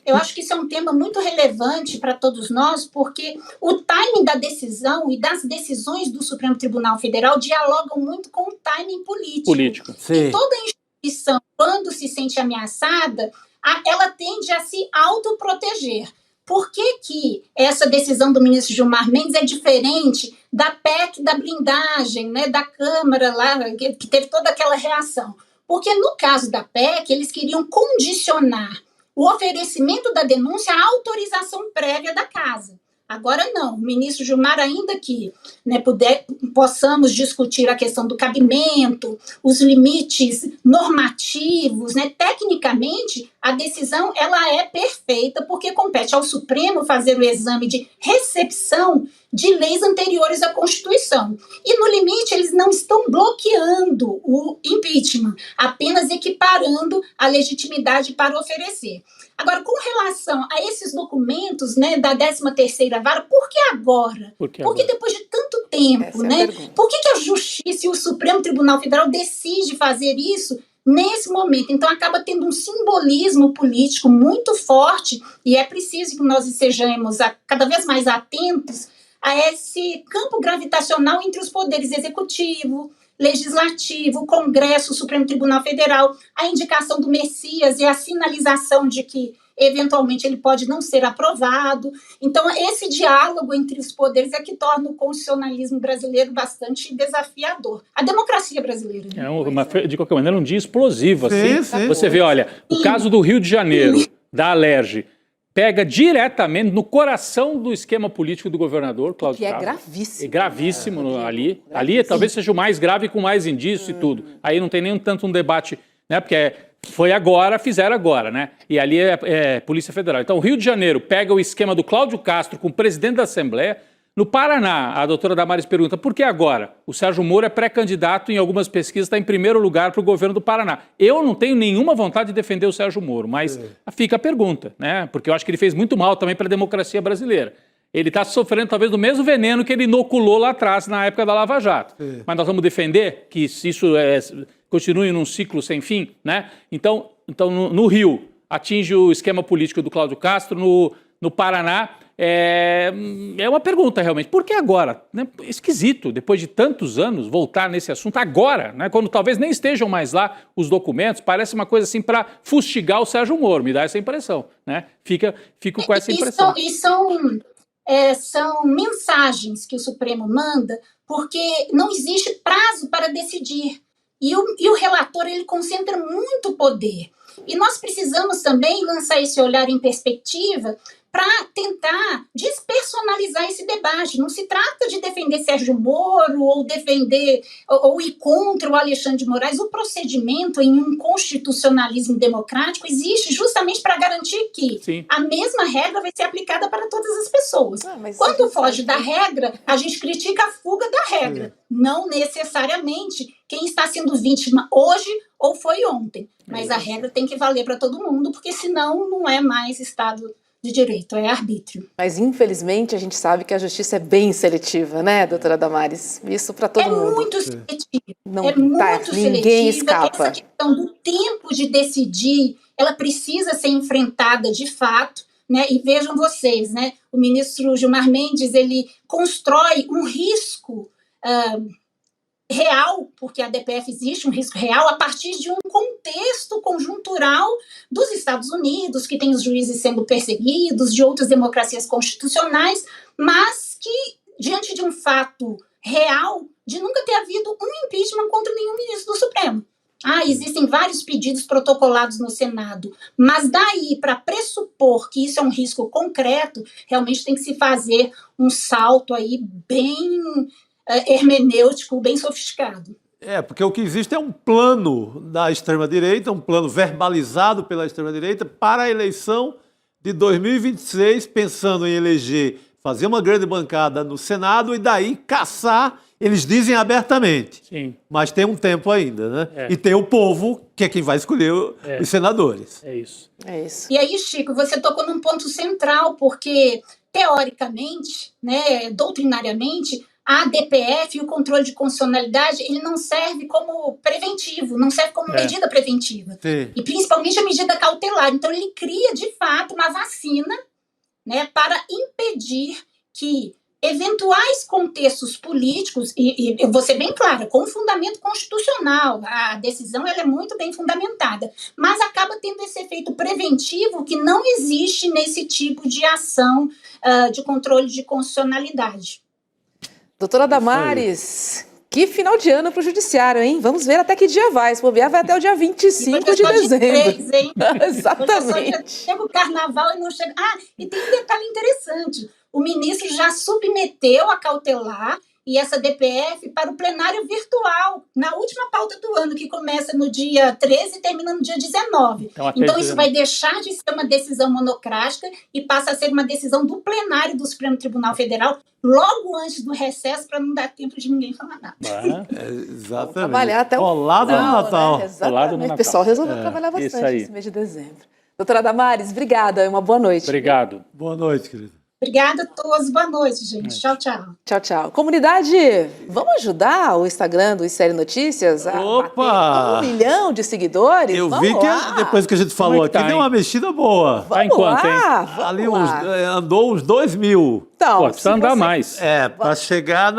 Eu acho que isso é um tema muito relevante para todos nós, porque o timing da decisão e das decisões do Supremo Tribunal Federal dialogam muito com o timing político. Sim. E toda instituição, quando se sente ameaçada, ela tende a se autoproteger. Por que essa decisão do ministro Gilmar Mendes é diferente da PEC da blindagem, né, da Câmara lá, que teve toda aquela reação? Porque no caso da PEC, eles queriam condicionar o oferecimento da denúncia à autorização prévia da casa. Agora não, o ministro Gilmar, ainda que possamos discutir a questão do cabimento, os limites normativos, né, tecnicamente a decisão ela é perfeita porque compete ao Supremo fazer o exame de recepção de leis anteriores à Constituição. E no limite eles não estão bloqueando o impeachment, apenas equiparando a legitimidade para oferecer. Agora, com relação a esses documentos, né, da 13ª Vara, por que agora? Porque depois de tanto tempo, né? Por que a Justiça e o Supremo Tribunal Federal decide fazer isso nesse momento? Então, acaba tendo um simbolismo político muito forte e é preciso que nós sejamos cada vez mais atentos a esse campo gravitacional entre os poderes executivo, legislativo, Congresso, Supremo Tribunal Federal, a indicação do Messias e a sinalização de que, eventualmente, ele pode não ser aprovado. Então, esse diálogo entre os poderes é que torna o constitucionalismo brasileiro bastante desafiador. A democracia brasileira. Né? De qualquer maneira, um dia explosivo. Assim. Sim. Você vê, olha, o caso do Rio de Janeiro, da Alerj, pega diretamente no coração do esquema político do governador, Cláudio Castro. Que é gravíssimo. É gravíssimo ali. Ali talvez seja o mais grave com mais indício e tudo. Aí não tem nem tanto um debate, né? Porque foi agora, fizeram agora, né? E ali é Polícia Federal. Então o Rio de Janeiro pega o esquema do Cláudio Castro com o presidente da Assembleia. No Paraná, a doutora Damares pergunta, por que agora? O Sérgio Moro é pré-candidato em algumas pesquisas, está em primeiro lugar para o governo do Paraná. Eu não tenho nenhuma vontade de defender o Sérgio Moro, mas fica a pergunta, né? Porque eu acho que ele fez muito mal também para a democracia brasileira. Ele está sofrendo talvez do mesmo veneno que ele inoculou lá atrás, na época da Lava Jato. Mas nós vamos defender que isso continue num ciclo sem fim, né? Então no Rio, atinge o esquema político do Cláudio Castro, no Paraná, é uma pergunta realmente, por que agora? Né? Esquisito, depois de tantos anos, voltar nesse assunto agora, né? Quando talvez nem estejam mais lá os documentos, parece uma coisa assim para fustigar o Sérgio Moro, me dá essa impressão, né? Fico com essa impressão. são mensagens que o Supremo manda, porque não existe prazo para decidir. E o relator, ele concentra muito poder. E nós precisamos também lançar esse olhar em perspectiva para tentar despersonalizar esse debate. Não se trata de defender Sérgio Moro ou defender ou ir contra o Alexandre de Moraes. O procedimento em um constitucionalismo democrático existe justamente para garantir que a mesma regra vai ser aplicada para todas as pessoas. Quando foge da regra, a gente critica a fuga da regra. Não necessariamente quem está sendo vítima hoje ou foi ontem. Mas a regra tem que valer para todo mundo, porque senão não é mais Estado de direito, é arbítrio. Mas, infelizmente, a gente sabe que a justiça é bem seletiva, né, doutora Damares? Isso para todo mundo. É muito seletiva. Não, ninguém escapa. Essa questão do tempo de decidir, ela precisa ser enfrentada de fato, né? E vejam vocês, né? O ministro Gilmar Mendes, ele constrói um risco real, porque a DPF existe um risco real, a partir de um contexto conjuntural dos Estados Unidos, que tem os juízes sendo perseguidos, de outras democracias constitucionais, mas que, diante de um fato real, de nunca ter havido um impeachment contra nenhum ministro do Supremo. Existem vários pedidos protocolados no Senado, mas daí para pressupor que isso é um risco concreto, realmente tem que se fazer um salto aí bem hermenêutico, bem sofisticado. Porque o que existe é um plano da extrema-direita, um plano verbalizado pela extrema-direita para a eleição de 2026, pensando em eleger, fazer uma grande bancada no Senado e daí caçar, eles dizem abertamente. Sim. Mas tem um tempo ainda, né? E tem o povo, que é quem vai escolher os senadores. É isso. E aí, Chico, você tocou num ponto central, porque, teoricamente, né, doutrinariamente, a DPF e o controle de constitucionalidade, ele não serve como preventivo, não serve como medida preventiva. Sim. E principalmente a medida cautelar. Então, ele cria, de fato, uma vacina, né, para impedir que eventuais contextos políticos, e eu vou ser bem clara, com fundamento constitucional, a decisão ela é muito bem fundamentada, mas acaba tendo esse efeito preventivo que não existe nesse tipo de ação de controle de constitucionalidade. Doutora Damares, que final de ano para o judiciário, hein? Vamos ver até que dia vai. Se bobear, vai até o dia 25 de dezembro. De 3, hein? Exatamente. Chega o carnaval e não chega... e tem um detalhe interessante. O ministro já submeteu a cautelar e essa DPF para o plenário virtual, na última pauta do ano, que começa no dia 13 e termina no dia 19. Então isso vai deixar de ser uma decisão monocrática e passa a ser uma decisão do plenário do Supremo Tribunal Federal, logo antes do recesso, para não dar tempo de ninguém falar nada. Exatamente. Trabalhar até o Colado no Natal. Né? Exatamente. O pessoal resolveu trabalhar bastante nesse mês de dezembro. Doutora Damares, obrigada. Uma boa noite. Obrigado. Boa noite, querida. Obrigada a todos. Boa noite, gente. Tchau, tchau. Tchau, tchau. Comunidade, vamos ajudar o Instagram do ICL Notícias a bater 1 milhão de seguidores? Eu vi que depois que a gente falou aqui, deu uma mexida boa. Vamos lá. Ali andou uns 2 mil. Então, precisa andar mais. Para chegar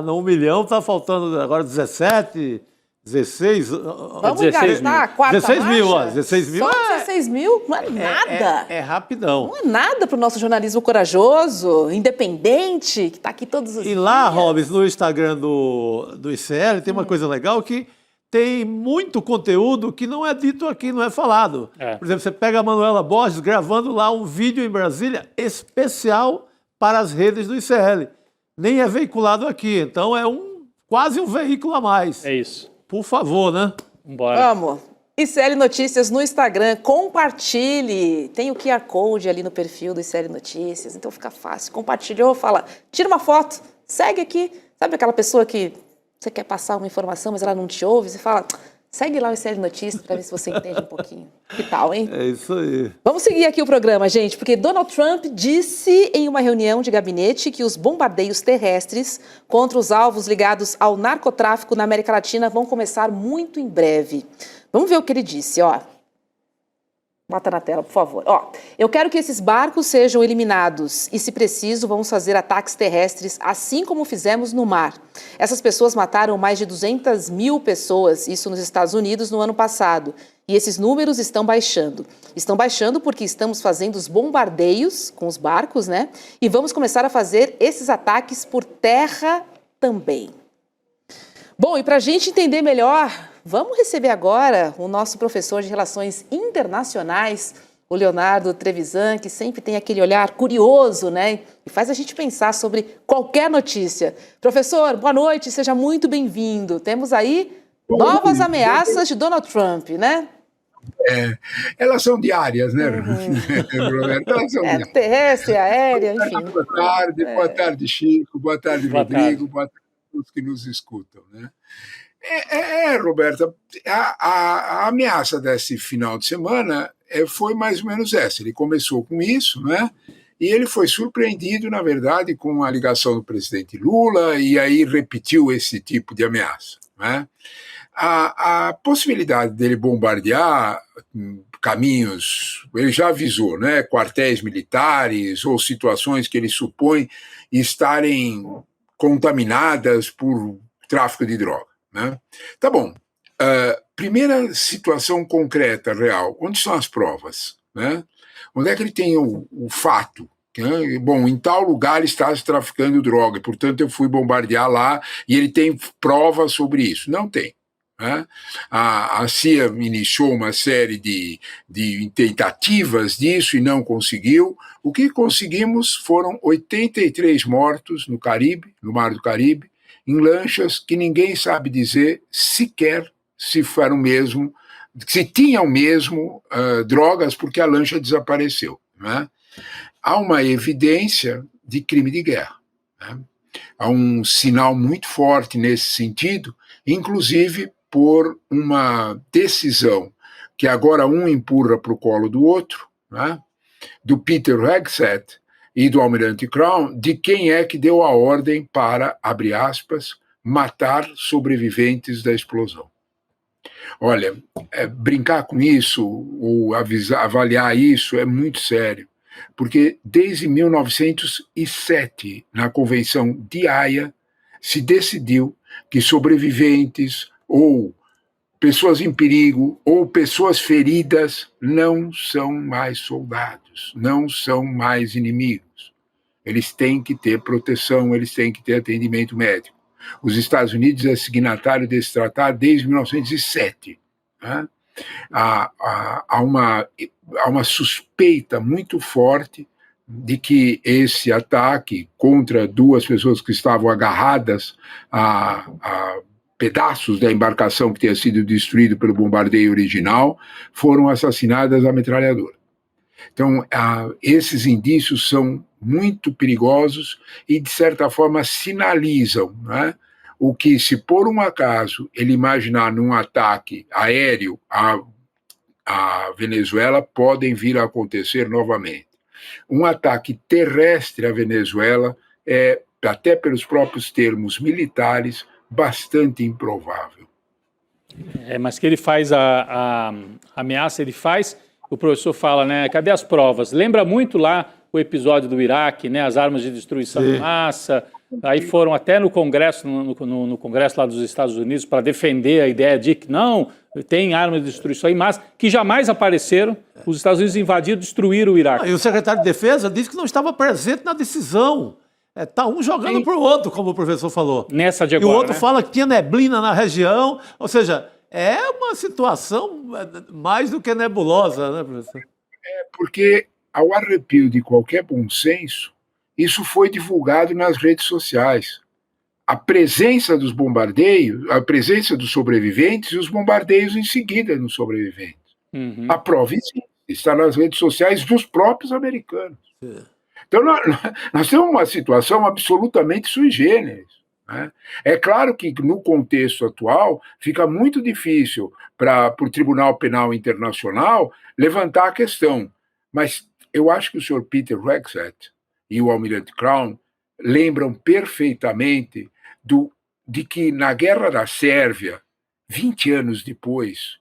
no 1 milhão, tá faltando agora 17... 16? Vamos 16 gastar a quarta 16 mil, ó. 16 mil. Só 16 mil? Não é nada. É rapidão. Não é nada para o nosso jornalismo corajoso, independente, que está aqui todos os dias. E lá, Robes, no Instagram do ICL, tem uma coisa legal que tem muito conteúdo que não é dito aqui, não é falado. Por exemplo, você pega a Manuela Borges gravando lá um vídeo em Brasília especial para as redes do ICL. Nem é veiculado aqui, então é quase um veículo a mais. É isso. Por favor, né? Vambora. Vamos. ICL Notícias no Instagram, compartilhe. Tem o QR Code ali no perfil do ICL Notícias, então fica fácil. Compartilhou, fala, tira uma foto, segue aqui. Sabe aquela pessoa que você quer passar uma informação, mas ela não te ouve? Você fala, segue lá o ICL Notícias para ver se você entende um pouquinho. Que tal, hein? É isso aí. Vamos seguir aqui o programa, gente, porque Donald Trump disse em uma reunião de gabinete que os bombardeios terrestres contra os alvos ligados ao narcotráfico na América Latina vão começar muito em breve. Vamos ver o que ele disse, ó. Bota na tela, por favor. Ó, eu quero que esses barcos sejam eliminados e, se preciso, vamos fazer ataques terrestres, assim como fizemos no mar. Essas pessoas mataram mais de 200 mil pessoas, isso nos Estados Unidos, no ano passado. E esses números estão baixando. Estão baixando porque estamos fazendo os bombardeios com os barcos, né? E vamos começar a fazer esses ataques por terra também. Bom, e para a gente entender melhor, vamos receber agora o nosso professor de Relações Internacionais, o Leonardo Trevisan, que sempre tem aquele olhar curioso, né? E faz a gente pensar sobre qualquer notícia. Professor, boa noite, seja muito bem-vindo. Temos aí novas ameaças de Donald Trump, né? Elas são diárias, né, Elas são diárias. Terrestre, aérea, enfim. Boa tarde, Chico, boa tarde, Rodrigo, boa tarde a todos que nos escutam, né? Roberta, a ameaça desse final de semana foi mais ou menos essa. Ele começou com isso, né? E ele foi surpreendido, na verdade, com a ligação do presidente Lula, e aí repetiu esse tipo de ameaça, né? A possibilidade dele bombardear caminhos, ele já avisou, né? Quartéis militares ou situações que ele supõe estarem contaminadas por tráfico de droga, né? Tá bom. Primeira situação concreta, real, onde são as provas, né? Onde é que ele tem o fato? Né? Bom, em tal lugar está se traficando droga, portanto eu fui bombardear lá e ele tem provas sobre isso. Não tem. Né? A CIA iniciou uma série de tentativas disso e não conseguiu. O que conseguimos foram 83 mortos no Caribe, no Mar do Caribe, em lanchas que ninguém sabe dizer sequer se foram mesmo, se tinham mesmo drogas, porque a lancha desapareceu. Né? Há uma evidência de crime de guerra. Né? Há um sinal muito forte nesse sentido, inclusive por uma decisão que agora um empurra para o colo do outro, né? Do Peter Hegseth e do Almirante Crown, de quem é que deu a ordem para, abre aspas, matar sobreviventes da explosão. Olha, brincar com isso, ou avaliar isso, é muito sério, porque desde 1907, na Convenção de Haia, se decidiu que sobreviventes ou pessoas em perigo ou pessoas feridas não são mais soldados, não são mais inimigos. Eles têm que ter proteção, eles têm que ter atendimento médico. Os Estados Unidos é signatário desse tratado desde 1907. Né? Há uma suspeita muito forte de que esse ataque contra duas pessoas que estavam agarradas a pedaços da embarcação que tinha sido destruído pelo bombardeio original foram assassinadas à metralhadora. Então, esses indícios são muito perigosos e, de certa forma, sinalizam, né, o que, se por um acaso ele imaginar num ataque aéreo à Venezuela, podem vir a acontecer novamente. Um ataque terrestre à Venezuela é, até pelos próprios termos militares, bastante improvável. Mas que ele faz a ameaça, ele faz, o professor fala, né, cadê as provas? Lembra muito lá o episódio do Iraque, né, as armas de destruição de massa, aí foram até no Congresso, no Congresso lá dos Estados Unidos para defender a ideia de que não, tem armas de destruição em massa, que jamais apareceram, os Estados Unidos invadiram, destruíram o Iraque. E o secretário de Defesa disse que não estava presente na decisão. Tá um jogando para o outro, como o professor falou. Nessa de agora, e o outro, né? fala que tinha neblina na região, ou seja, é uma situação mais do que nebulosa, né, professor? Porque, ao arrepio de qualquer bom senso, isso foi divulgado nas redes sociais. A presença dos bombardeios, a presença dos sobreviventes e os bombardeios em seguida nos sobreviventes. Uhum. A prova está nas redes sociais dos próprios americanos. Então, nós temos uma situação absolutamente sui generis. Né? É claro que, no contexto atual, fica muito difícil para o Tribunal Penal Internacional levantar a questão. Mas eu acho que o senhor Peter Hegseth e o Almirante Crown lembram perfeitamente de que, na Guerra da Sérvia, 20 anos depois,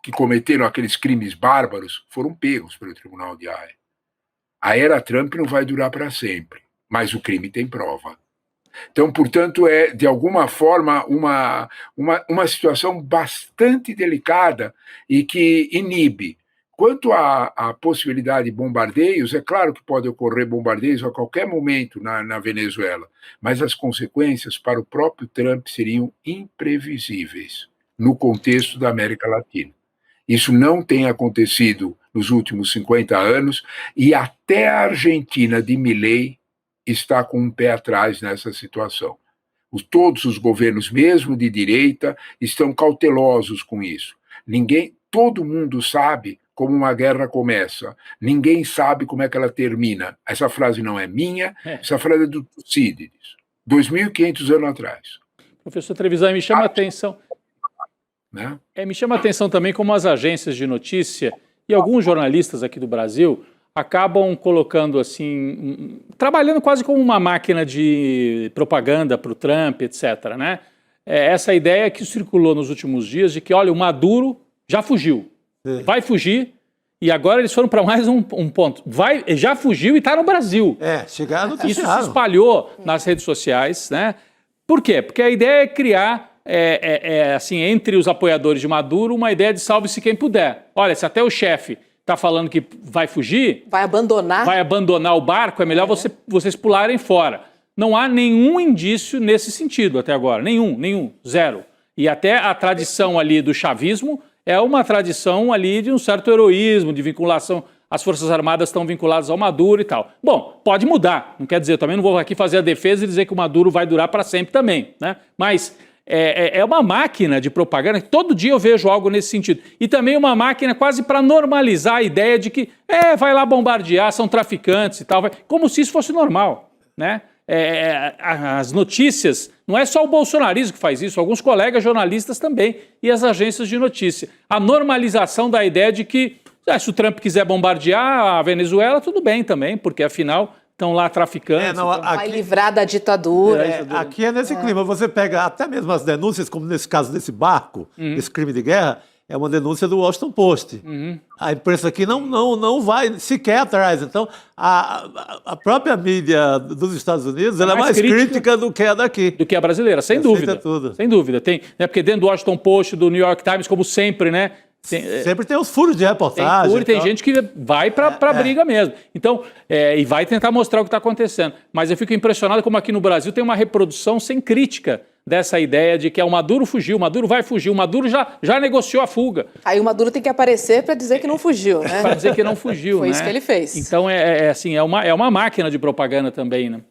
que cometeram aqueles crimes bárbaros foram pegos pelo Tribunal de Haia. A era Trump não vai durar para sempre, mas o crime tem prova. Então, portanto, é, de alguma forma, uma situação bastante delicada e que inibe. Quanto à possibilidade de bombardeios, é claro que pode ocorrer bombardeios a qualquer momento na Venezuela, mas as consequências para o próprio Trump seriam imprevisíveis no contexto da América Latina. Isso não tem acontecido nos últimos 50 anos e até a Argentina de Milei está com um pé atrás nessa situação. Todos os governos, mesmo de direita, estão cautelosos com isso. Todo mundo sabe como uma guerra começa. Ninguém sabe como é que ela termina. Essa frase não é minha, essa frase é do Tucídides, 2.500 anos atrás. Professor Trevisan, me chama a atenção. Né? Me chama a atenção também como as agências de notícia e alguns jornalistas aqui do Brasil acabam colocando assim, trabalhando quase como uma máquina de propaganda para o Trump, etc. Né? Essa ideia que circulou nos últimos dias de que, olha, o Maduro já fugiu, vai fugir, e agora eles foram para mais um ponto. Já fugiu e está no Brasil. Chegaram no Isso se espalhou nas redes sociais, né? Por quê? Porque a ideia é criar, assim, entre os apoiadores de Maduro, uma ideia de salve-se quem puder. Olha, se até o chefe está falando que vai fugir, vai abandonar o barco, é melhor vocês pularem fora. Não há nenhum indício nesse sentido até agora, nenhum, zero. E até a tradição ali do chavismo é uma tradição ali de um certo heroísmo, de vinculação, as Forças Armadas estão vinculadas ao Maduro e tal. Bom, pode mudar, não quer dizer, eu também não vou aqui fazer a defesa e dizer que o Maduro vai durar para sempre também, né? Mas é uma máquina de propaganda, que todo dia eu vejo algo nesse sentido. E também uma máquina quase para normalizar a ideia de que vai lá bombardear, são traficantes e tal, como se isso fosse normal, né? As notícias, não é só o bolsonarismo que faz isso, alguns colegas jornalistas também e as agências de notícia. A normalização da ideia de que se o Trump quiser bombardear a Venezuela, tudo bem também, porque afinal estão lá traficantes. Vai livrar da ditadura. Aqui é nesse clima. Você pega até mesmo as denúncias, como nesse caso desse barco, esse crime de guerra, é uma denúncia do Washington Post. A imprensa aqui não vai sequer atrás. Então, a própria mídia dos Estados Unidos ela é mais crítica do que a daqui. Do que a brasileira, sem dúvida. Tudo. Sem dúvida. Tem, né, porque dentro do Washington Post, do New York Times, como sempre, né? Sempre tem os furos de reportagem. Tem gente que vai para a briga mesmo. Então, e vai tentar mostrar o que está acontecendo. Mas eu fico impressionado como aqui no Brasil tem uma reprodução sem crítica dessa ideia de que o Maduro fugiu, o Maduro vai fugir, o Maduro já negociou a fuga. Aí o Maduro tem que aparecer para dizer que não fugiu, né? Para dizer que não fugiu, Foi isso que ele fez. Então, assim, é uma máquina de propaganda também, né?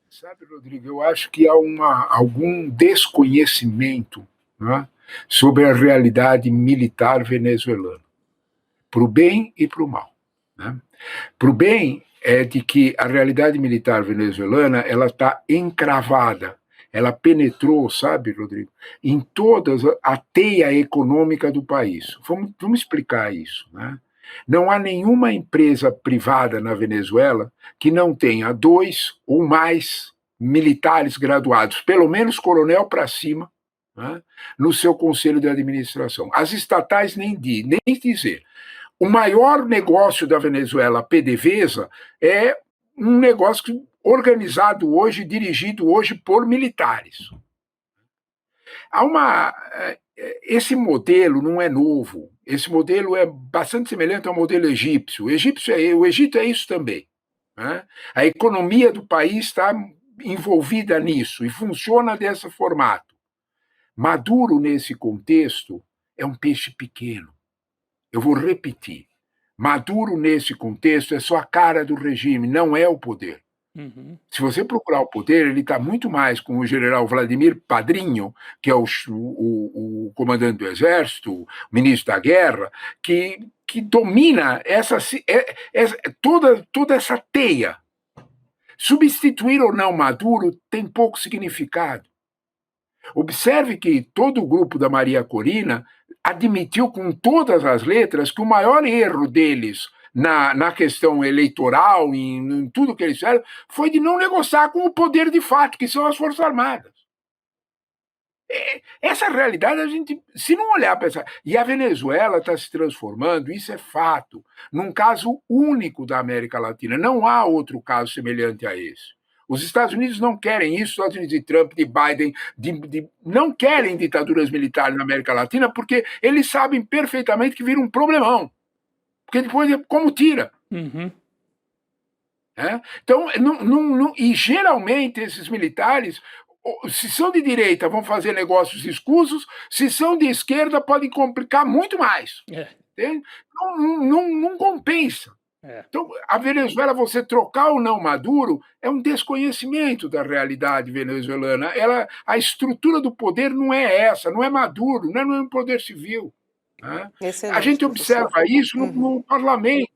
Sabe, Rodrigo, eu acho que há algum desconhecimento, né, sobre a realidade militar venezuelana, para o bem e para o mal. Né? Para o bem é de que a realidade militar venezuelana ela está encravada, ela penetrou, sabe, Rodrigo, em toda a teia econômica do país. Vamos explicar isso. Né? Não há nenhuma empresa privada na Venezuela que não tenha 2 ou mais militares graduados, pelo menos coronel para cima, né, no seu conselho de administração. As estatais nem dizer. O maior negócio da Venezuela, a PDVSA, é um negócio organizado hoje, dirigido hoje por militares. Esse modelo não é novo. Esse modelo é bastante semelhante ao modelo egípcio. O Egito é isso também. Né? A economia do país está envolvida nisso e funciona desse formato. Maduro, nesse contexto, é um peixe pequeno. Eu vou repetir. Maduro, nesse contexto, é só a cara do regime, não é o poder. Se você procurar o poder, ele está muito mais com o general Vladimir Padrinho, que é o comandante do exército, o ministro da guerra, que domina toda essa teia. Substituir ou não Maduro tem pouco significado. Observe que todo o grupo da Maria Corina admitiu com todas as letras que o maior erro deles na questão eleitoral, em tudo que eles fizeram, foi de não negociar com o poder de fato, que são as Forças Armadas. Essa realidade, a gente, se não olhar para essa... E a Venezuela está se transformando, isso é fato, num caso único da América Latina. Não há outro caso semelhante a esse. Os Estados Unidos não querem isso, os Estados Unidos de Trump, de Biden, não querem ditaduras militares na América Latina, porque eles sabem perfeitamente que vira um problemão. Porque depois, como tira? Uhum. Então, e geralmente esses militares, se são de direita, vão fazer negócios escusos, se são de esquerda, podem complicar muito mais. Não compensa. Então, a Venezuela, você trocar ou não Maduro, é um desconhecimento da realidade venezuelana. A estrutura do poder não é essa, não é Maduro, não é um poder civil. A gente observa isso no parlamento.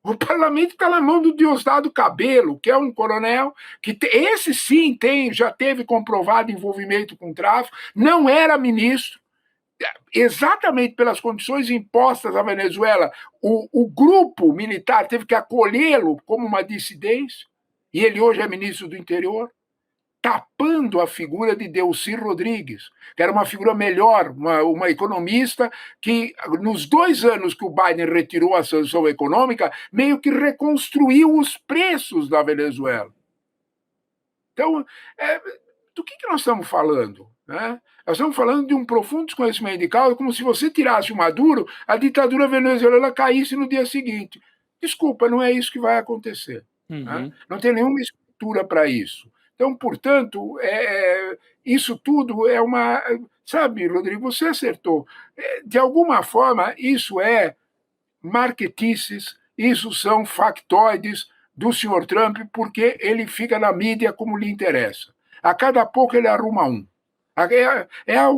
O parlamento está na mão do Diosdado Cabello, que é um coronel, que esse sim já teve comprovado envolvimento com tráfico, não era ministro, exatamente pelas condições impostas à Venezuela, o grupo militar teve que acolhê-lo como uma dissidência, e ele hoje é ministro do interior, tapando a figura de Delcy Rodrigues, que era uma figura melhor, uma economista que, nos 2 anos que o Biden retirou a sanção econômica, meio que reconstruiu os preços da Venezuela. Então, do que nós estamos falando? Nós estamos falando de um profundo desconhecimento de causa, como se você tirasse o Maduro, a ditadura venezuelana caísse no dia seguinte. Desculpa, não é isso que vai acontecer. Não tem nenhuma estrutura para isso. Então, portanto, isso tudo é uma... Sabe, Rodrigo, você acertou. De alguma forma, isso é marketices, isso são factoides do senhor Trump, porque ele fica na mídia como lhe interessa. A cada pouco ele arruma um. A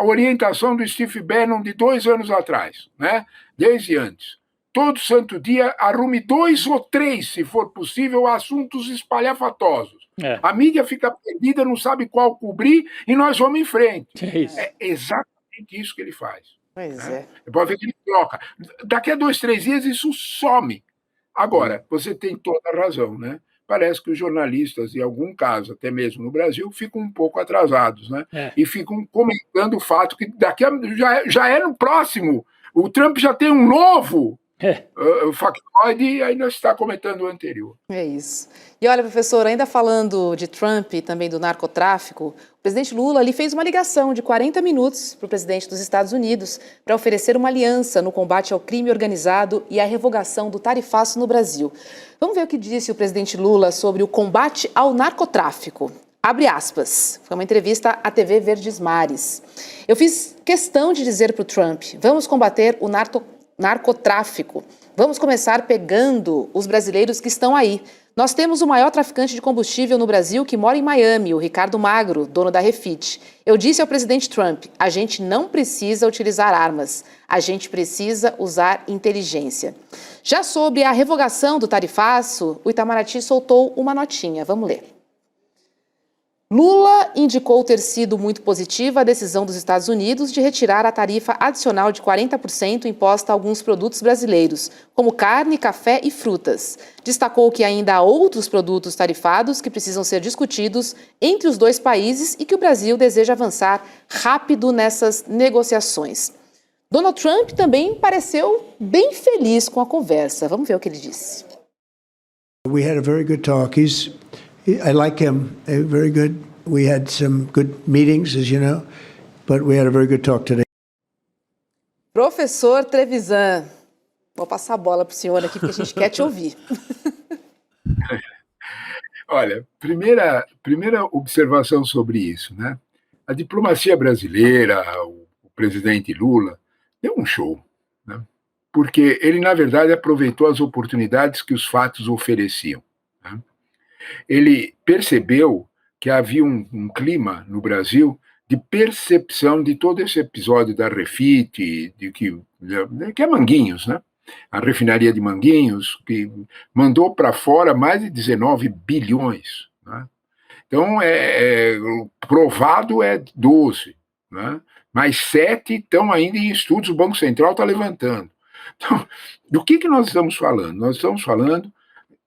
orientação do Steve Bannon de 2 anos atrás, né? Desde antes. Todo santo dia arrume 2 ou 3, se for possível, assuntos espalhafatosos. A mídia fica perdida, não sabe qual cobrir, e nós vamos em frente. É exatamente isso que ele faz. Pode ver que ele troca. Daqui a 2, 3 dias isso some. Agora, você tem toda a razão, né? Parece que os jornalistas, em algum caso, até mesmo no Brasil, ficam um pouco atrasados, né? E ficam comentando o fato que daqui já é no próximo. O Trump já tem um novo factoide e ainda está comentando o anterior. É isso. E olha, professor, ainda falando de Trump e também do narcotráfico, o presidente Lula ali fez uma ligação de 40 minutos para o presidente dos Estados Unidos para oferecer uma aliança no combate ao crime organizado e à revogação do tarifaço no Brasil. Vamos ver o que disse o presidente Lula sobre o combate ao narcotráfico. Abre aspas. Foi uma entrevista à TV Verdes Mares. Eu fiz questão de dizer para o Trump, vamos combater o narcotráfico. Vamos começar pegando os brasileiros que estão aí. Nós temos o maior traficante de combustível no Brasil que mora em Miami, o Ricardo Magro, dono da Refit. Eu disse ao presidente Trump, a gente não precisa utilizar armas, a gente precisa usar inteligência. Já sobre a revogação do tarifaço, o Itamaraty soltou uma notinha. Vamos ler. Lula indicou ter sido muito positiva a decisão dos Estados Unidos de retirar a tarifa adicional de 40% imposta a alguns produtos brasileiros, como carne, café e frutas. Destacou que ainda há outros produtos tarifados que precisam ser discutidos entre os 2 países e que o Brasil deseja avançar rápido nessas negociações. Donald Trump também pareceu bem feliz com a conversa. Vamos ver o que ele disse. We had a very good talk. I like him. Very good. We had some good meetings, as you know, but we had a very good talk today. Professor Trevisan, vou passar a bola para o senhor aqui, porque a gente quer te ouvir. Olha, primeira observação sobre isso, né? A diplomacia brasileira, o presidente Lula, deu um show, né? Porque ele, na verdade, aproveitou as oportunidades que os fatos ofereciam. Né? Ele percebeu que havia um clima no Brasil de percepção de todo esse episódio da Refit, que é Manguinhos, né? A refinaria de Manguinhos, que mandou para fora mais de 19 bilhões. Né? Então, provado é 12, né? Mais 7 estão ainda em estudos, o Banco Central está levantando. Então, do que nós estamos falando? Nós estamos falando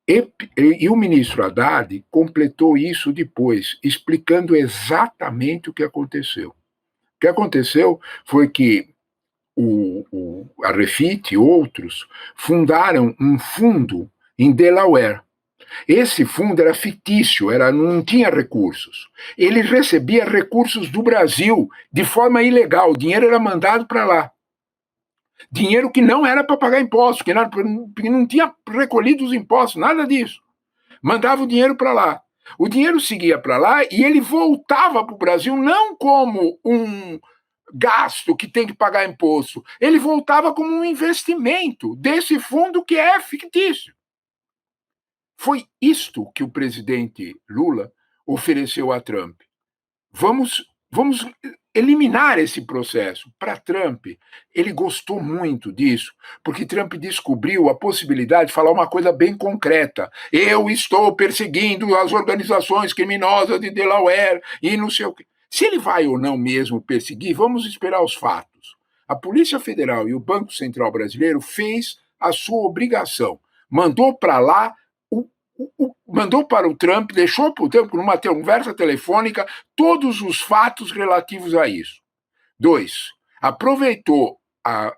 E o ministro Haddad completou isso depois, explicando exatamente o que aconteceu. O que aconteceu foi que a Refit e outros fundaram um fundo em Delaware. Esse fundo era fictício, não tinha recursos. Ele recebia recursos do Brasil de forma ilegal, o dinheiro era mandado para lá. Dinheiro que não era para pagar impostos, que não tinha recolhido os impostos, nada disso. Mandava o dinheiro para lá. O dinheiro seguia para lá e ele voltava para o Brasil não como um gasto que tem que pagar imposto, ele voltava como um investimento desse fundo que é fictício. Foi isto que o presidente Lula ofereceu a Trump. Vamos eliminar esse processo. Para Trump, ele gostou muito disso, porque Trump descobriu a possibilidade de falar uma coisa bem concreta. Eu estou perseguindo as organizações criminosas de Delaware e não sei o quê. Se ele vai ou não mesmo perseguir, vamos esperar os fatos. A Polícia Federal e o Banco Central Brasileiro fez a sua obrigação. Mandou para lá, mandou para o Trump, deixou para o Trump, numa conversa telefônica, todos os fatos relativos a isso. 2, aproveitou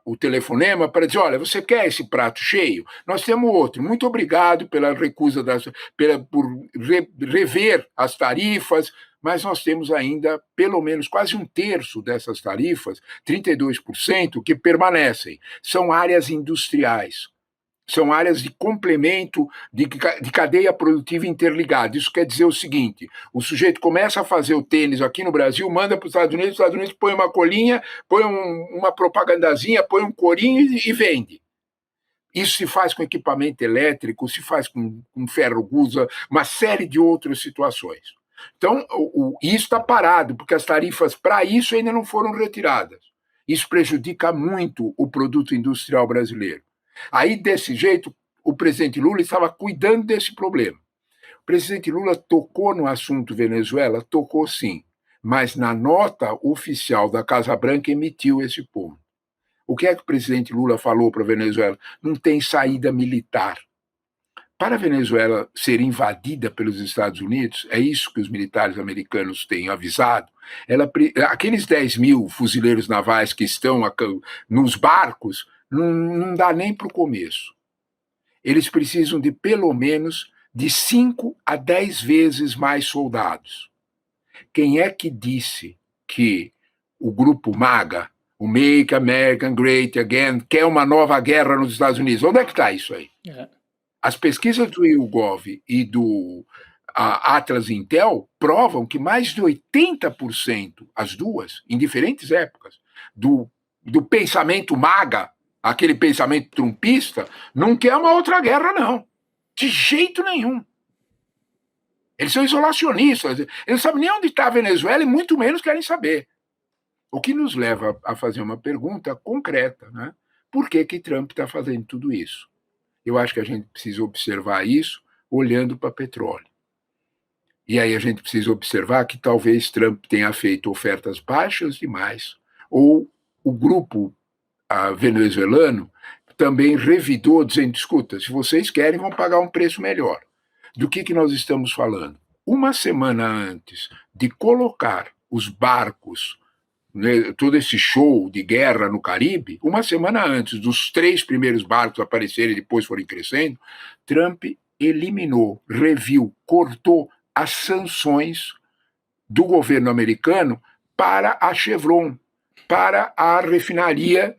o telefonema para dizer, olha, você quer esse prato cheio? Nós temos outro. Muito obrigado pela recusa, por rever as tarifas, mas nós temos ainda pelo menos quase um terço dessas tarifas, 32%, que permanecem. São áreas industriais. São áreas de complemento, de cadeia produtiva interligada. Isso quer dizer o seguinte, o sujeito começa a fazer o tênis aqui no Brasil, manda para os Estados Unidos põe uma colinha, põe uma propagandazinha, põe um corinho e vende. Isso se faz com equipamento elétrico, se faz com ferro gusa, uma série de outras situações. Então, isso está parado, porque as tarifas para isso ainda não foram retiradas. Isso prejudica muito o produto industrial brasileiro. Aí, desse jeito, o presidente Lula estava cuidando desse problema. O presidente Lula tocou no assunto Venezuela? Tocou sim, mas na nota oficial da Casa Branca emitiu esse ponto. O que é que o presidente Lula falou para a Venezuela? Não tem saída militar. Para a Venezuela ser invadida pelos Estados Unidos, é isso que os militares americanos têm avisado, aqueles 10 mil fuzileiros navais que estão nos barcos, não dá nem para o começo. Eles precisam de pelo menos de 5 a 10 vezes mais soldados. Quem é que disse que o grupo MAGA, o Make America Great Again, quer uma nova guerra nos Estados Unidos? Onde é que está isso aí? As pesquisas do YouGov e do Atlas Intel provam que mais de 80%, as duas, em diferentes épocas, do pensamento MAGA, aquele pensamento trumpista, não quer uma outra guerra, não. De jeito nenhum. Eles são isolacionistas. Eles não sabem nem onde está a Venezuela e muito menos querem saber. O que nos leva a fazer uma pergunta concreta, né? Por que Trump está fazendo tudo isso? Eu acho que a gente precisa observar isso olhando para petróleo. E aí a gente precisa observar que talvez Trump tenha feito ofertas baixas demais, ou o grupo venezuelano também revidou, dizendo, escuta, se vocês querem, vão pagar um preço melhor. Do que nós estamos falando? Uma semana antes de colocar os barcos, né, todo esse show de guerra no Caribe, uma semana antes dos 3 primeiros barcos aparecerem e depois forem crescendo, Trump eliminou, reviu, cortou as sanções do governo americano para a Chevron, para a refinaria,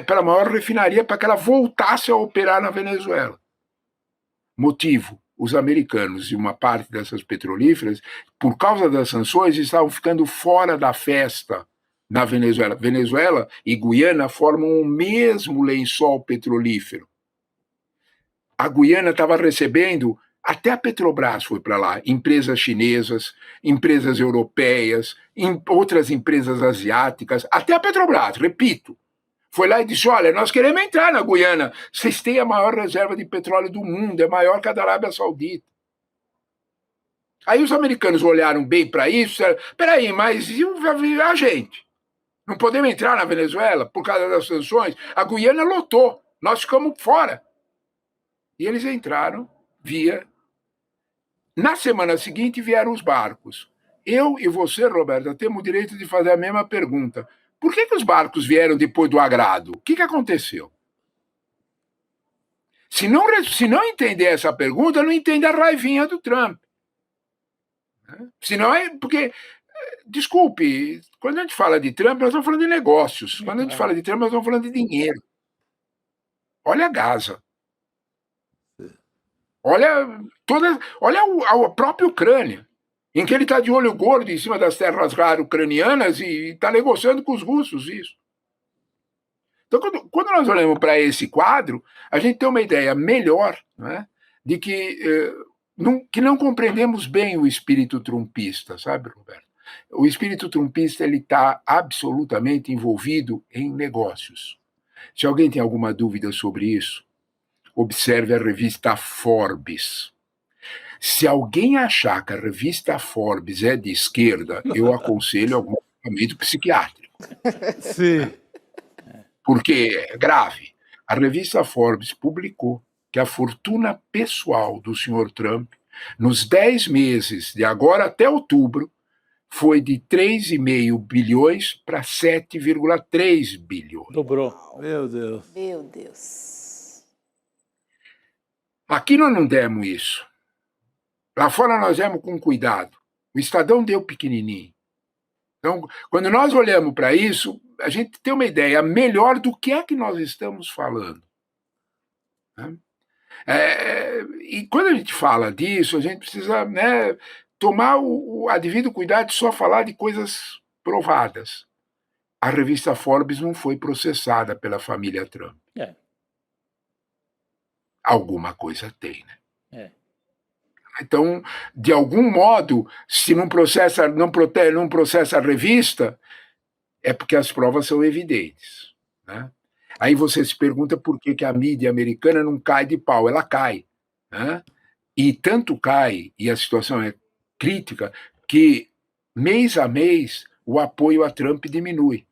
para a maior refinaria, para que ela voltasse a operar na Venezuela. Motivo: os americanos e uma parte dessas petrolíferas, por causa das sanções, estavam ficando fora da festa na Venezuela. Venezuela e Guiana formam o mesmo lençol petrolífero. A Guiana estava recebendo, até a Petrobras foi para lá, empresas chinesas, empresas europeias, outras empresas asiáticas, até a Petrobras, repito, foi lá e disse, olha, nós queremos entrar na Guiana, vocês têm a maior reserva de petróleo do mundo, é maior que a da Arábia Saudita. Aí os americanos olharam bem para isso, disseram, peraí, mas e a gente? Não podemos entrar na Venezuela por causa das sanções? A Guiana lotou, nós ficamos fora. E eles entraram via. Na semana seguinte vieram os barcos. Eu e você, Roberta, temos o direito de fazer a mesma pergunta. Por que os barcos vieram depois do agrado? O que aconteceu? Se não entender essa pergunta, não entende a raivinha do Trump. Senão é porque, desculpe, quando a gente fala de Trump, nós estamos falando de negócios. Quando a gente fala de Trump, nós estamos falando de dinheiro. Olha a Gaza. Olha a própria Ucrânia, em que ele está de olho gordo em cima das terras raras ucranianas e está negociando com os russos isso. Então, quando nós olhamos para esse quadro, a gente tem uma ideia melhor, né, de que não compreendemos bem o espírito trumpista, sabe, Roberto? O espírito trumpista está absolutamente envolvido em negócios. Se alguém tem alguma dúvida sobre isso, observe a revista Forbes. Se alguém achar que a revista Forbes é de esquerda, eu aconselho algum tratamento psiquiátrico. Sim. Porque é grave. A revista Forbes publicou que a fortuna pessoal do senhor Trump, nos 10 meses de agora até outubro, foi de 3,5 bilhões para 7,3 bilhões. Dobrou. Meu Deus. Meu Deus. Aqui nós não demos isso. Lá fora nós demos com cuidado. O Estadão deu pequenininho. Então, quando nós olhamos para isso, a gente tem uma ideia melhor do que é que nós estamos falando. Né? E quando a gente fala disso, a gente precisa, né, tomar a devido cuidado de só falar de coisas provadas. A revista Forbes não foi processada pela família Trump. Alguma coisa tem, né? Então, de algum modo, se não processa a revista, é porque as provas são evidentes, né? Aí você se pergunta por que a mídia americana não cai de pau. Ela cai, né? E tanto cai, e a situação é crítica, que mês a mês o apoio a Trump diminui.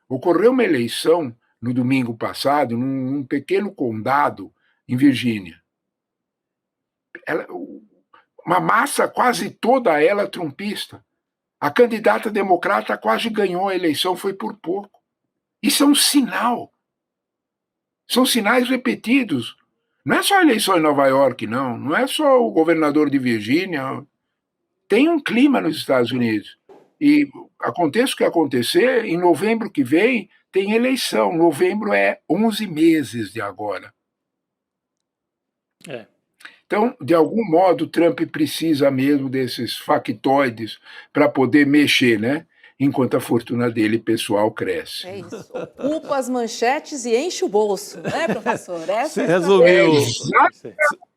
Ocorreu uma eleição no domingo passado, num pequeno condado em Virgínia. Uma massa quase toda ela trumpista. A candidata democrata quase ganhou a eleição, foi por pouco. Isso é um sinal. São sinais repetidos. Não é só a eleição em Nova York, não. Não é só o governador de Virgínia. Tem um clima nos Estados Unidos. E aconteça o que acontecer, em novembro que vem tem eleição. Novembro é 11 meses de agora. Então, de algum modo, Trump precisa mesmo desses factoides para poder mexer, né? Enquanto a fortuna dele pessoal cresce. É isso. Ocupa as manchetes e enche o bolso, né, professor? Você resumiu.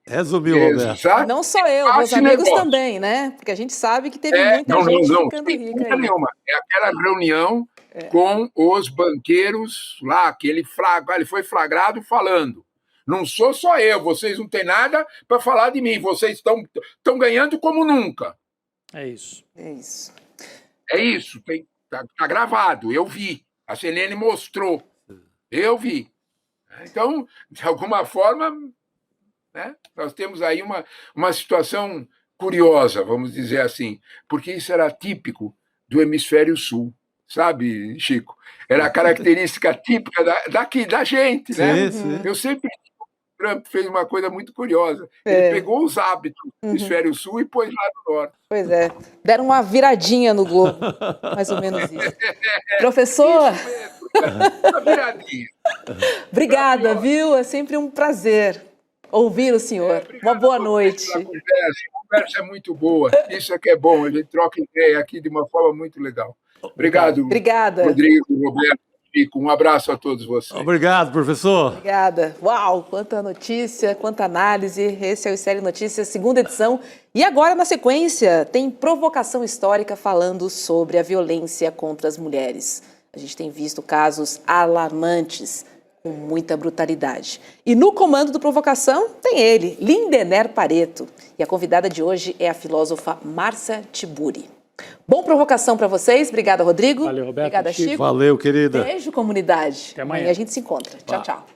Resumiu, Roberto. Não sou eu, meus amigos também, né? Porque a gente sabe que teve muita gente ficando rica aí. Nenhuma. É aquela reunião com os banqueiros lá, que ele foi flagrado falando. Não sou só eu, vocês não têm nada para falar de mim, vocês estão ganhando como nunca. É isso. É isso. É isso, tá gravado, eu vi. A CNN mostrou, eu vi. Então, de alguma forma, né, nós temos aí uma situação curiosa, vamos dizer assim, porque isso era típico do hemisfério sul, sabe, Chico? Era a característica típica da gente, né? Sim. Eu sempre Trump fez uma coisa muito curiosa. Ele pegou os hábitos do hemisfério sul e pôs lá no norte. Pois é. Deram uma viradinha no globo. Mais ou menos isso. Professor! Isso mesmo, uma viradinha. Obrigada, viu? É sempre um prazer ouvir o senhor. Uma boa noite. A conversa é muito boa. Isso é que é bom. A gente troca ideia aqui de uma forma muito legal. Obrigado. Obrigada. Rodrigo, Roberto. Um abraço a todos vocês. Obrigado, professor. Obrigada. Uau, quanta notícia, quanta análise. Esse é o ICL Notícias, segunda edição. E agora, na sequência, tem Provocação Histórica falando sobre a violência contra as mulheres. A gente tem visto casos alarmantes, com muita brutalidade. E no comando do Provocação tem ele, Lindener Pareto. E a convidada de hoje é a filósofa Márcia Tiburi. Bom Provocação para vocês. Obrigada, Rodrigo. Valeu, Roberto. Obrigada, Chico. Valeu, querida. Beijo, comunidade. Até amanhã. Amanhã a gente se encontra. Tchau, tchau.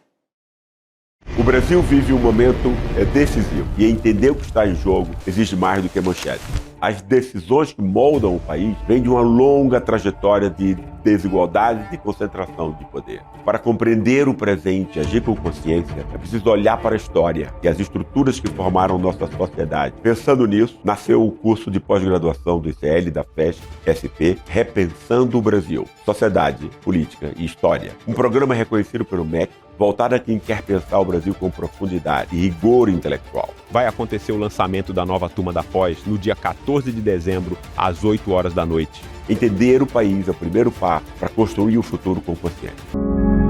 O Brasil vive um momento decisivo e entender o que está em jogo exige mais do que manchete. As decisões que moldam o país vêm de uma longa trajetória de desigualdade e concentração de poder. Para compreender o presente e agir com consciência, é preciso olhar para a história e as estruturas que formaram nossa sociedade. Pensando nisso, nasceu o curso de pós-graduação do ICL da FESP-SP, Repensando o Brasil, Sociedade, Política e História. Um programa reconhecido pelo MEC, voltado a quem quer pensar o Brasil com profundidade e rigor intelectual. Vai acontecer o lançamento da nova turma da Pós no dia 14 de dezembro, às 8 horas da noite. Entender o país é o primeiro passo para construir o futuro com consciência.